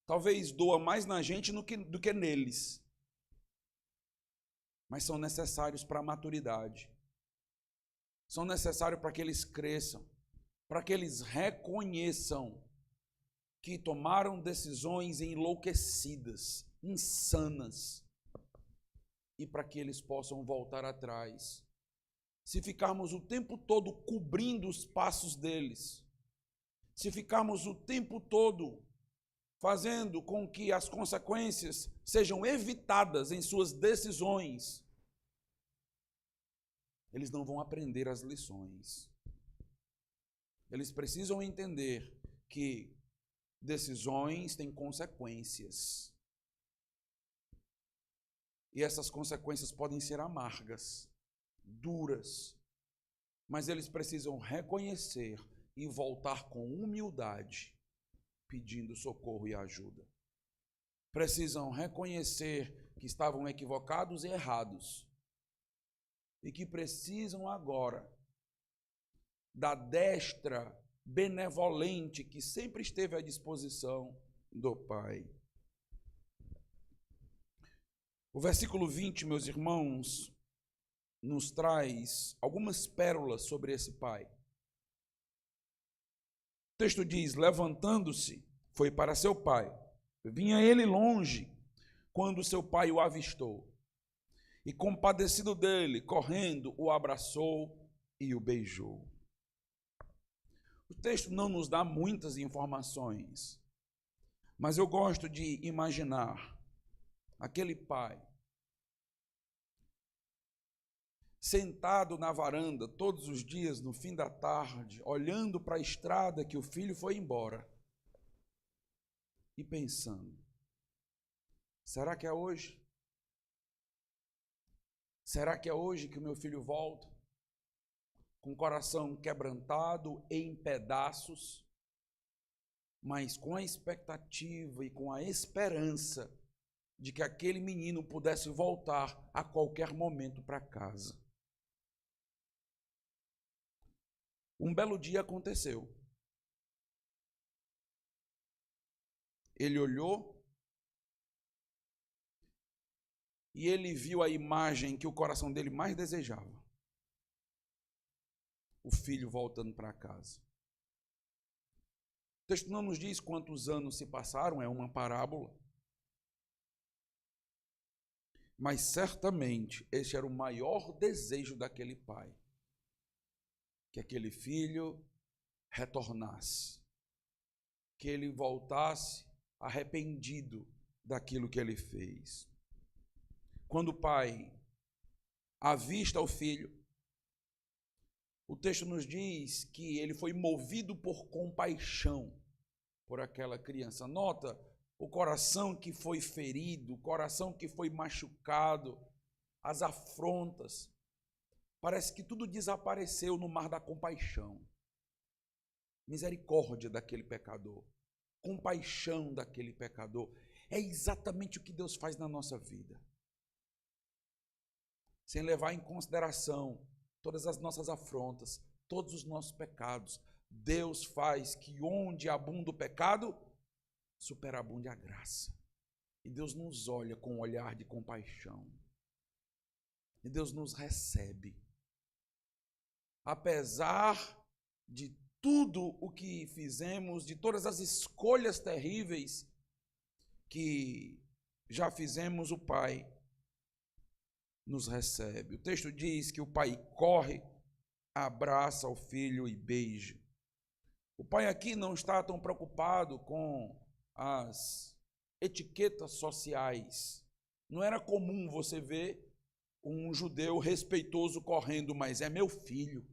Talvez doa mais na gente do que neles. Mas são necessários para a maturidade. São necessários para que eles cresçam, para que eles reconheçam que tomaram decisões enlouquecidas, insanas, e para que eles possam voltar atrás. Se ficarmos o tempo todo cobrindo os passos deles, se ficarmos o tempo todo fazendo com que as consequências sejam evitadas em suas decisões, eles não vão aprender as lições. Eles precisam entender que decisões têm consequências. E essas consequências podem ser amargas, duras, mas eles precisam reconhecer e voltar com humildade, pedindo socorro e ajuda. Precisam reconhecer que estavam equivocados e errados e que precisam agora da destra benevolente que sempre esteve à disposição do Pai. O versículo 20, meus irmãos, nos traz algumas pérolas sobre esse pai. O texto diz: levantando-se, foi para seu pai. Vinha ele longe, quando seu pai o avistou. E compadecido dele, correndo, o abraçou e o beijou. O texto não nos dá muitas informações, mas eu gosto de imaginar aquele pai sentado na varanda todos os dias no fim da tarde, olhando para a estrada que o filho foi embora e pensando: será que é hoje? Será que é hoje que o meu filho volta? Com o coração quebrantado em pedaços, mas com a expectativa e com a esperança de que aquele menino pudesse voltar a qualquer momento para casa. Um belo dia aconteceu. Ele olhou e ele viu a imagem que o coração dele mais desejava. O filho voltando para casa. O texto não nos diz quantos anos se passaram, é uma parábola. Mas certamente esse era o maior desejo daquele pai. Que aquele filho retornasse. Que ele voltasse arrependido daquilo que ele fez. Quando o pai avista o filho, o texto nos diz que ele foi movido por compaixão por aquela criança. Nota o coração que foi ferido, o coração que foi machucado, as afrontas. Parece que tudo desapareceu no mar da compaixão. Misericórdia daquele pecador, compaixão daquele pecador. É exatamente o que Deus faz na nossa vida. Sem levar em consideração todas as nossas afrontas, todos os nossos pecados, Deus faz que onde abunda o pecado, superabunde a graça. E Deus nos olha com um olhar de compaixão. E Deus nos recebe. Apesar de tudo o que fizemos, de todas as escolhas terríveis que já fizemos, o Pai nos recebe. O texto diz que o pai corre, abraça o filho e beija. O pai aqui não está tão preocupado com as etiquetas sociais. Não era comum você ver um judeu respeitoso correndo, mas é meu filho.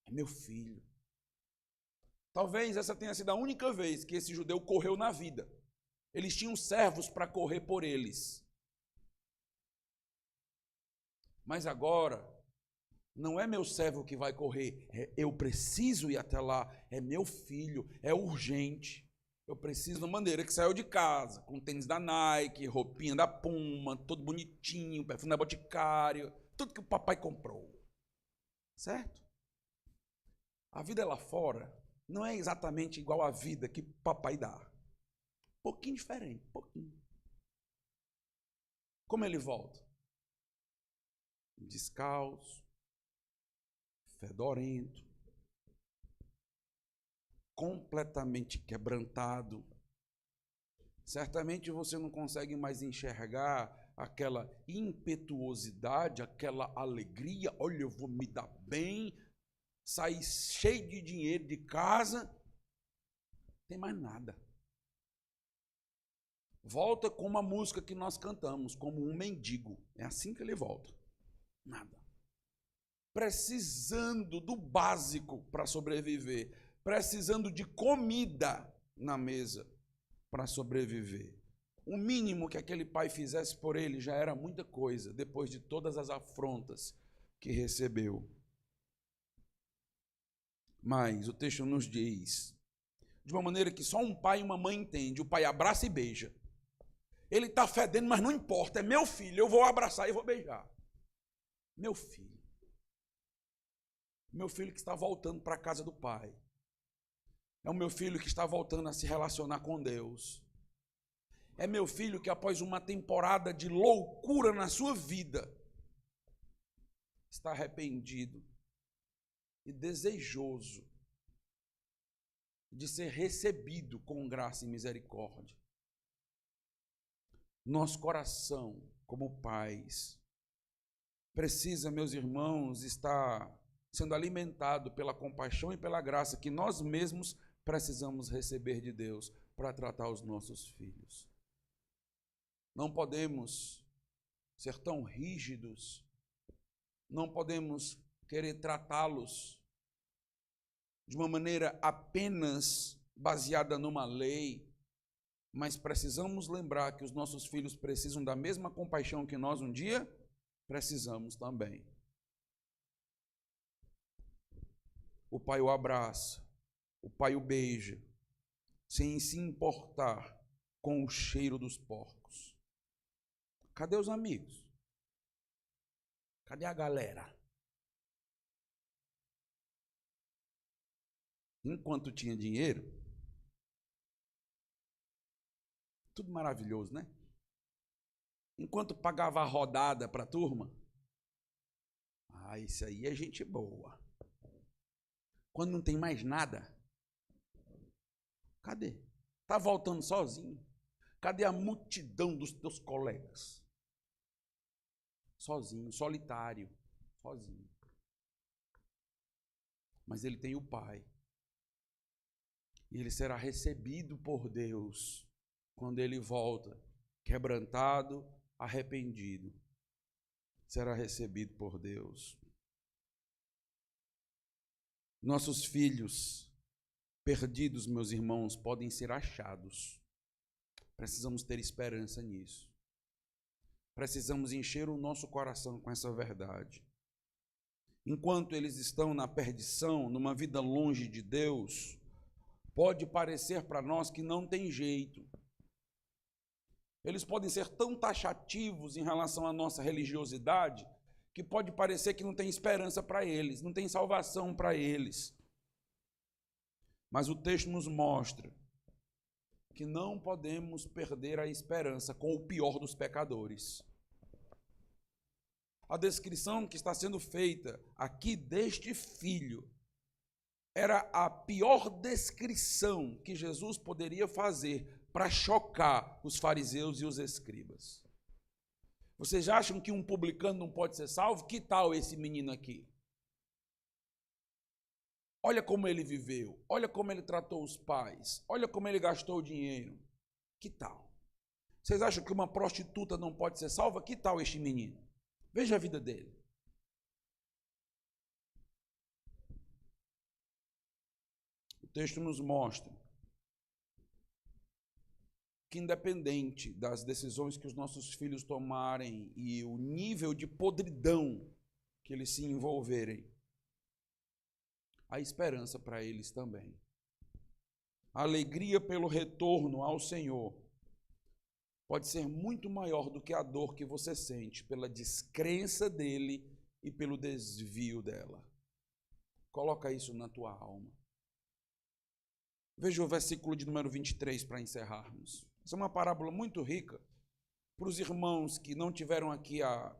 É meu filho. Talvez essa tenha sido a única vez que esse judeu correu na vida. Eles tinham servos para correr por eles. Mas agora, não é meu servo que vai correr, eu preciso ir até lá, é meu filho, é urgente. Eu preciso da maneira que saiu de casa, com tênis da Nike, roupinha da Puma, todo bonitinho, perfume da Boticário, tudo que o papai comprou. Certo? A vida lá fora não é exatamente igual à vida que papai dá. Um pouquinho diferente, um pouquinho. Como ele volta? Descalço, fedorento, completamente quebrantado. Certamente você não consegue mais enxergar aquela impetuosidade, aquela alegria. Olha, eu vou me dar bem, sair cheio de dinheiro de casa. Não tem mais nada. Volta como a música que nós cantamos, como um mendigo. É assim que ele volta. Nada. Precisando do básico para sobreviver, precisando de comida na mesa para sobreviver. O mínimo que aquele pai fizesse por ele já era muita coisa, depois de todas as afrontas que recebeu. Mas o texto nos diz, de uma maneira que só um pai e uma mãe entendem, o pai abraça e beija. Ele está fedendo, mas não importa, é meu filho, eu vou abraçar e vou beijar. Meu filho. Meu filho que está voltando para a casa do pai. É o meu filho que está voltando a se relacionar com Deus. É meu filho que após uma temporada de loucura na sua vida, está arrependido e desejoso de ser recebido com graça e misericórdia. Nosso coração, como pais, precisa, meus irmãos, estar sendo alimentado pela compaixão e pela graça que nós mesmos precisamos receber de Deus para tratar os nossos filhos. Não podemos ser tão rígidos, não podemos querer tratá-los de uma maneira apenas baseada numa lei, mas precisamos lembrar que os nossos filhos precisam da mesma compaixão que nós um dia precisamos também. O pai o abraça, o pai o beija, sem se importar com o cheiro dos porcos. Cadê os amigos? Cadê a galera? Enquanto tinha dinheiro, Tudo maravilhoso, né? Enquanto pagava a rodada para a turma, isso aí é gente boa. Quando não tem mais nada, cadê? Tá voltando sozinho. Cadê a multidão dos teus colegas? Sozinho, solitário, sozinho. Mas ele tem o Pai. E ele será recebido por Deus quando ele volta, quebrantado, arrependido. Será recebido por Deus. Nossos filhos perdidos, meus irmãos, podem ser achados. Precisamos ter esperança nisso. Precisamos encher o nosso coração com essa verdade. Enquanto eles estão na perdição, numa vida longe de Deus, pode parecer para nós que não tem jeito. Eles podem ser tão taxativos em relação à nossa religiosidade que pode parecer que não tem esperança para eles, não tem salvação para eles. Mas o texto nos mostra que não podemos perder a esperança com o pior dos pecadores. A descrição que está sendo feita aqui deste filho era a pior descrição que Jesus poderia fazer para chocar os fariseus e os escribas. Vocês acham que um publicano não pode ser salvo? Que tal esse menino aqui? Olha como ele viveu, olha como ele tratou os pais, olha como ele gastou o dinheiro. Que tal? Vocês acham que uma prostituta não pode ser salva? Que tal este menino? Veja a vida dele. O texto nos mostra que, independente das decisões que os nossos filhos tomarem e o nível de podridão que eles se envolverem, há esperança para eles também. A alegria pelo retorno ao Senhor pode ser muito maior do que a dor que você sente pela descrença dele e pelo desvio dela. Coloca isso na tua alma. Veja o versículo de número 23 para encerrarmos. Essa é uma parábola muito rica. Para os irmãos que não tiveram aqui há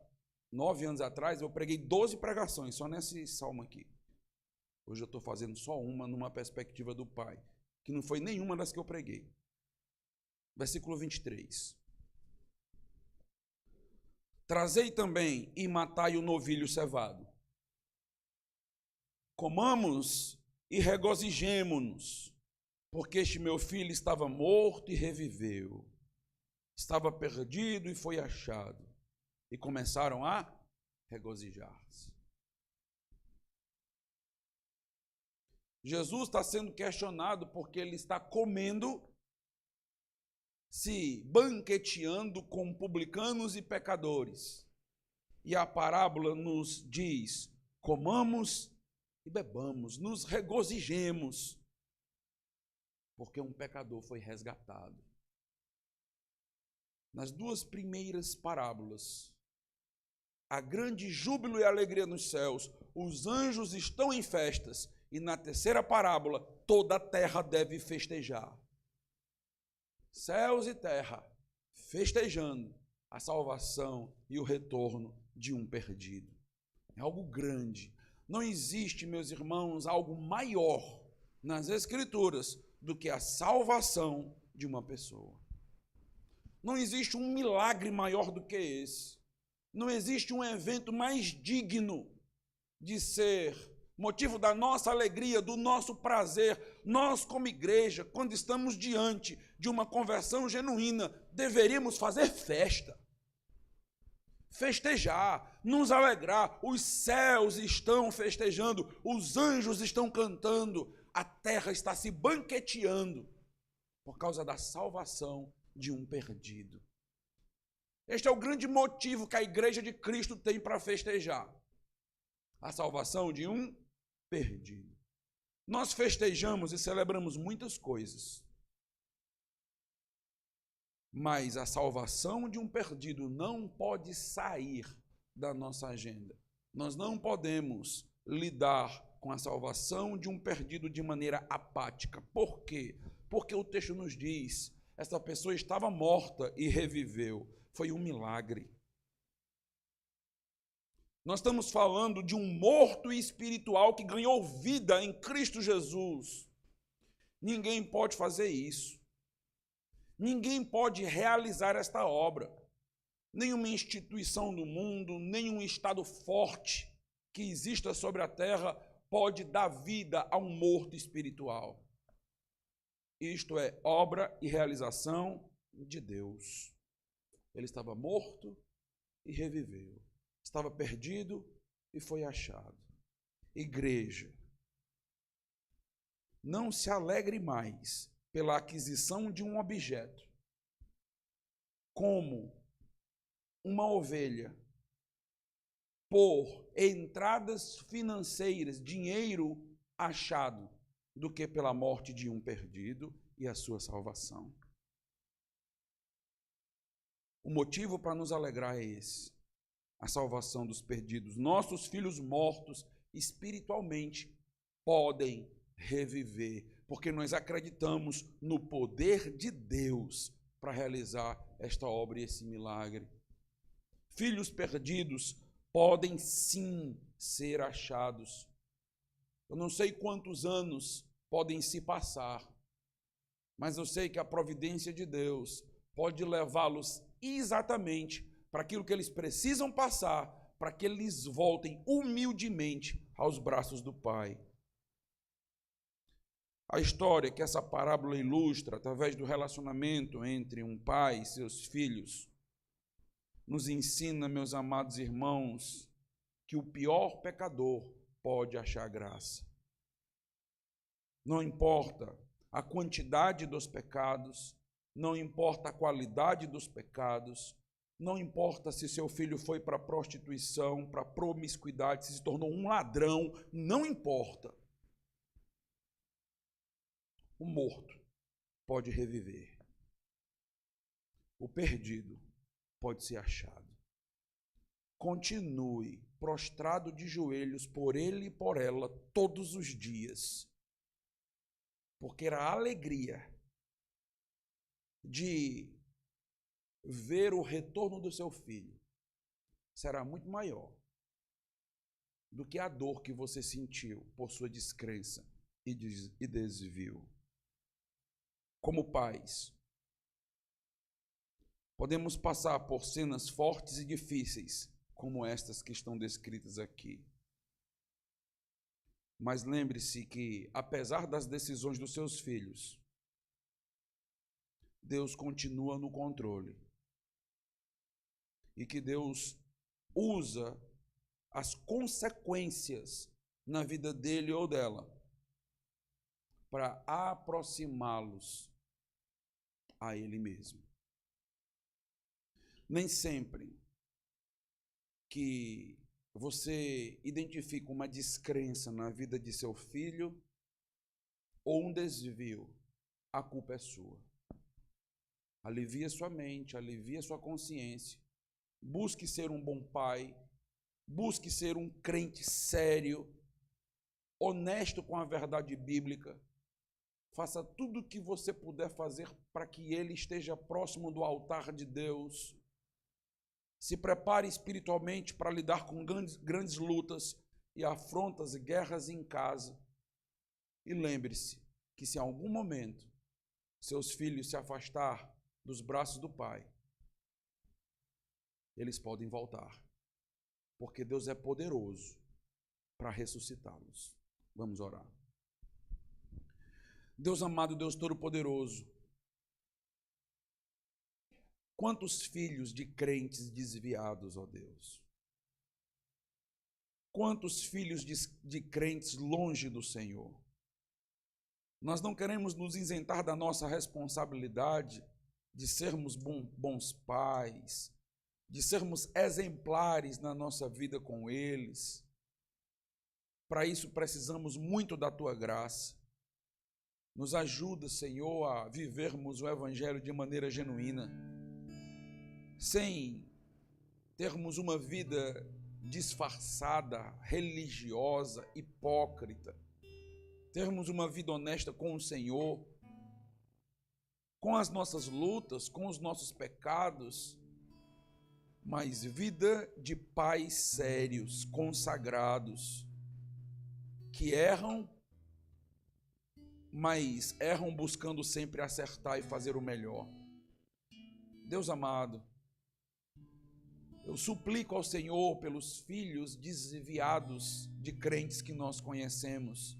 9 anos atrás, eu preguei 12 pregações só nesse salmo aqui. Hoje eu estou fazendo só uma numa perspectiva do Pai, que não foi nenhuma das que eu preguei. Versículo 23. Trazei também e matai o novilho cevado. Comamos e regozijemo-nos, porque este meu filho estava morto e reviveu. Estava perdido e foi achado. E começaram a regozijar-se. Jesus está sendo questionado porque ele está comendo, se banqueteando com publicanos e pecadores. E a parábola nos diz: comamos e bebamos, nos regozijemos, porque um pecador foi resgatado. Nas duas primeiras parábolas, há grande júbilo e alegria nos céus, os anjos estão em festas, e na terceira parábola, toda a terra deve festejar. Céus e terra festejando a salvação e o retorno de um perdido. É algo grande. Não existe, meus irmãos, algo maior nas Escrituras do que a salvação de uma pessoa. Não existe um milagre maior do que esse. Não existe um evento mais digno de ser motivo da nossa alegria, do nosso prazer. Nós, como igreja, quando estamos diante de uma conversão genuína, deveríamos fazer festa. Festejar, nos alegrar. Os céus estão festejando, os anjos estão cantando, a terra está se banqueteando por causa da salvação de um perdido. Este é o grande motivo que a Igreja de Cristo tem para festejar: a salvação de um perdido. Nós festejamos e celebramos muitas coisas, mas a salvação de um perdido não pode sair da nossa agenda. Nós não podemos lidar com a salvação de um perdido de maneira apática. Por quê? Porque o texto nos diz: Essa pessoa estava morta e reviveu. Foi um milagre. Nós estamos falando de um morto espiritual que ganhou vida em Cristo Jesus. Ninguém pode fazer isso. Ninguém pode realizar esta obra. Nenhuma instituição no mundo, nenhum estado forte que exista sobre a terra pode dar vida a um morto espiritual. Isto é obra e realização de Deus. Ele estava morto e reviveu. Estava perdido e foi achado. Igreja, não se alegre mais pela aquisição de um objeto, como uma ovelha, por entradas financeiras, dinheiro achado, do que pela morte de um perdido e a sua salvação. O motivo para nos alegrar é esse: a salvação dos perdidos. Nossos filhos mortos espiritualmente podem reviver, porque nós acreditamos no poder de Deus para realizar esta obra e esse milagre. Filhos perdidos podem sim ser achados. Eu não sei quantos anos podem se passar, mas eu sei que a providência de Deus pode levá-los exatamente para aquilo que eles precisam passar, para que eles voltem humildemente aos braços do Pai. A história que essa parábola ilustra, através do relacionamento entre um pai e seus filhos, nos ensina, meus amados irmãos, que o pior pecador pode achar graça. Não importa a quantidade dos pecados, não importa a qualidade dos pecados, não importa se seu filho foi para a prostituição, para a promiscuidade, se tornou um ladrão, não importa. O morto pode reviver. O perdido pode ser achado. Continue prostrado de joelhos por ele e por ela todos os dias, porque a alegria de ver o retorno do seu filho será muito maior do que a dor que você sentiu por sua descrença e desvio. Como pais, podemos passar por cenas fortes e difíceis, como estas que estão descritas aqui. Mas lembre-se que, apesar das decisões dos seus filhos, Deus continua no controle. E que Deus usa as consequências na vida dele ou dela para aproximá-los a Ele mesmo. Nem sempre que você identifica uma descrença na vida de seu filho ou um desvio, a culpa é sua. Alivia sua mente, alivia sua consciência. Busque ser um bom pai, busque ser um crente sério, honesto com a verdade bíblica. Faça tudo o que você puder fazer para que ele esteja próximo do altar de Deus. Se prepare espiritualmente para lidar com grandes lutas e afrontas e guerras em casa. E lembre-se que se em algum momento seus filhos se afastar dos braços do Pai, eles podem voltar, porque Deus é poderoso para ressuscitá-los. Vamos orar. Deus amado, Deus Todo-Poderoso, quantos filhos de crentes desviados, ó Deus. Quantos filhos de crentes longe do Senhor. Nós não queremos nos isentar da nossa responsabilidade de sermos bons pais, de sermos exemplares na nossa vida com eles. Para isso precisamos muito da Tua graça. Nos ajuda, Senhor, a vivermos o Evangelho de maneira genuína, sem termos uma vida disfarçada, religiosa, hipócrita, termos uma vida honesta com o Senhor, com as nossas lutas, com os nossos pecados, mas vida de pais sérios, consagrados, que erram, mas erram buscando sempre acertar e fazer o melhor. Deus amado, eu suplico ao Senhor pelos filhos desviados de crentes que nós conhecemos,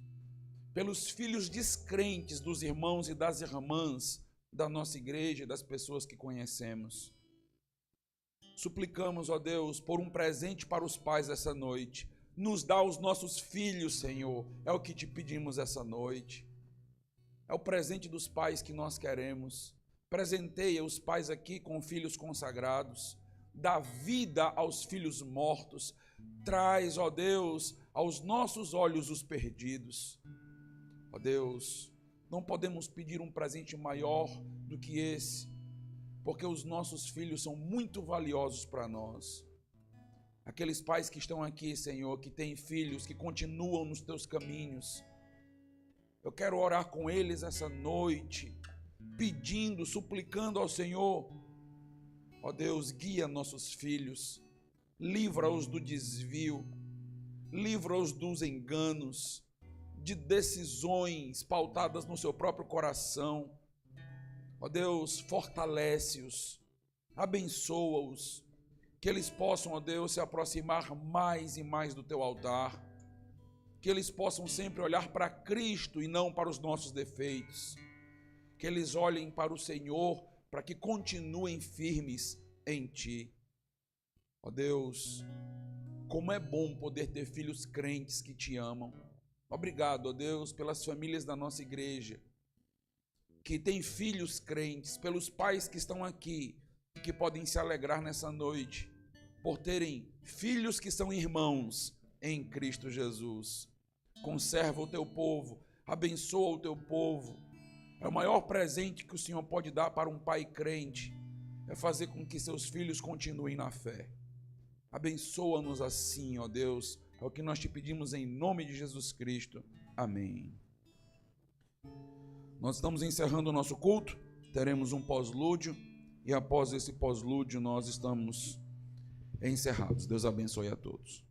pelos filhos descrentes dos irmãos e das irmãs da nossa igreja e das pessoas que conhecemos. Suplicamos, ó Deus, por um presente para os pais essa noite. Nos dá os nossos filhos, Senhor, é o que te pedimos essa noite. É o presente dos pais que nós queremos. Presenteia os pais aqui com filhos consagrados. Dá vida aos filhos mortos. Traz, ó Deus, aos nossos olhos os perdidos. Ó Deus, não podemos pedir um presente maior do que esse, porque os nossos filhos são muito valiosos para nós. Aqueles pais que estão aqui, Senhor, que têm filhos que continuam nos teus caminhos, eu quero orar com eles essa noite, pedindo, suplicando ao Senhor, ó Deus, guia nossos filhos, livra-os do desvio, livra-os dos enganos, de decisões pautadas no seu próprio coração. Ó Deus, fortalece-os, abençoa-os, que eles possam, ó Deus, se aproximar mais e mais do teu altar, que eles possam sempre olhar para Cristo e não para os nossos defeitos, que eles olhem para o Senhor, para que continuem firmes em Ti. Ó Deus, como é bom poder ter filhos crentes que Te amam. Obrigado, ó Deus, pelas famílias da nossa igreja, que têm filhos crentes, pelos pais que estão aqui, que podem se alegrar nessa noite, por terem filhos que são irmãos em Cristo Jesus. Conserva o teu povo, abençoa o teu povo. É o maior presente que o Senhor pode dar para um pai crente, é fazer com que seus filhos continuem na fé. Abençoa-nos assim, ó Deus, é o que nós te pedimos em nome de Jesus Cristo. Amém. Nós estamos encerrando o nosso culto, teremos um pós-lúdio, e após esse pós-lúdio nós estamos encerrados. Deus abençoe a todos.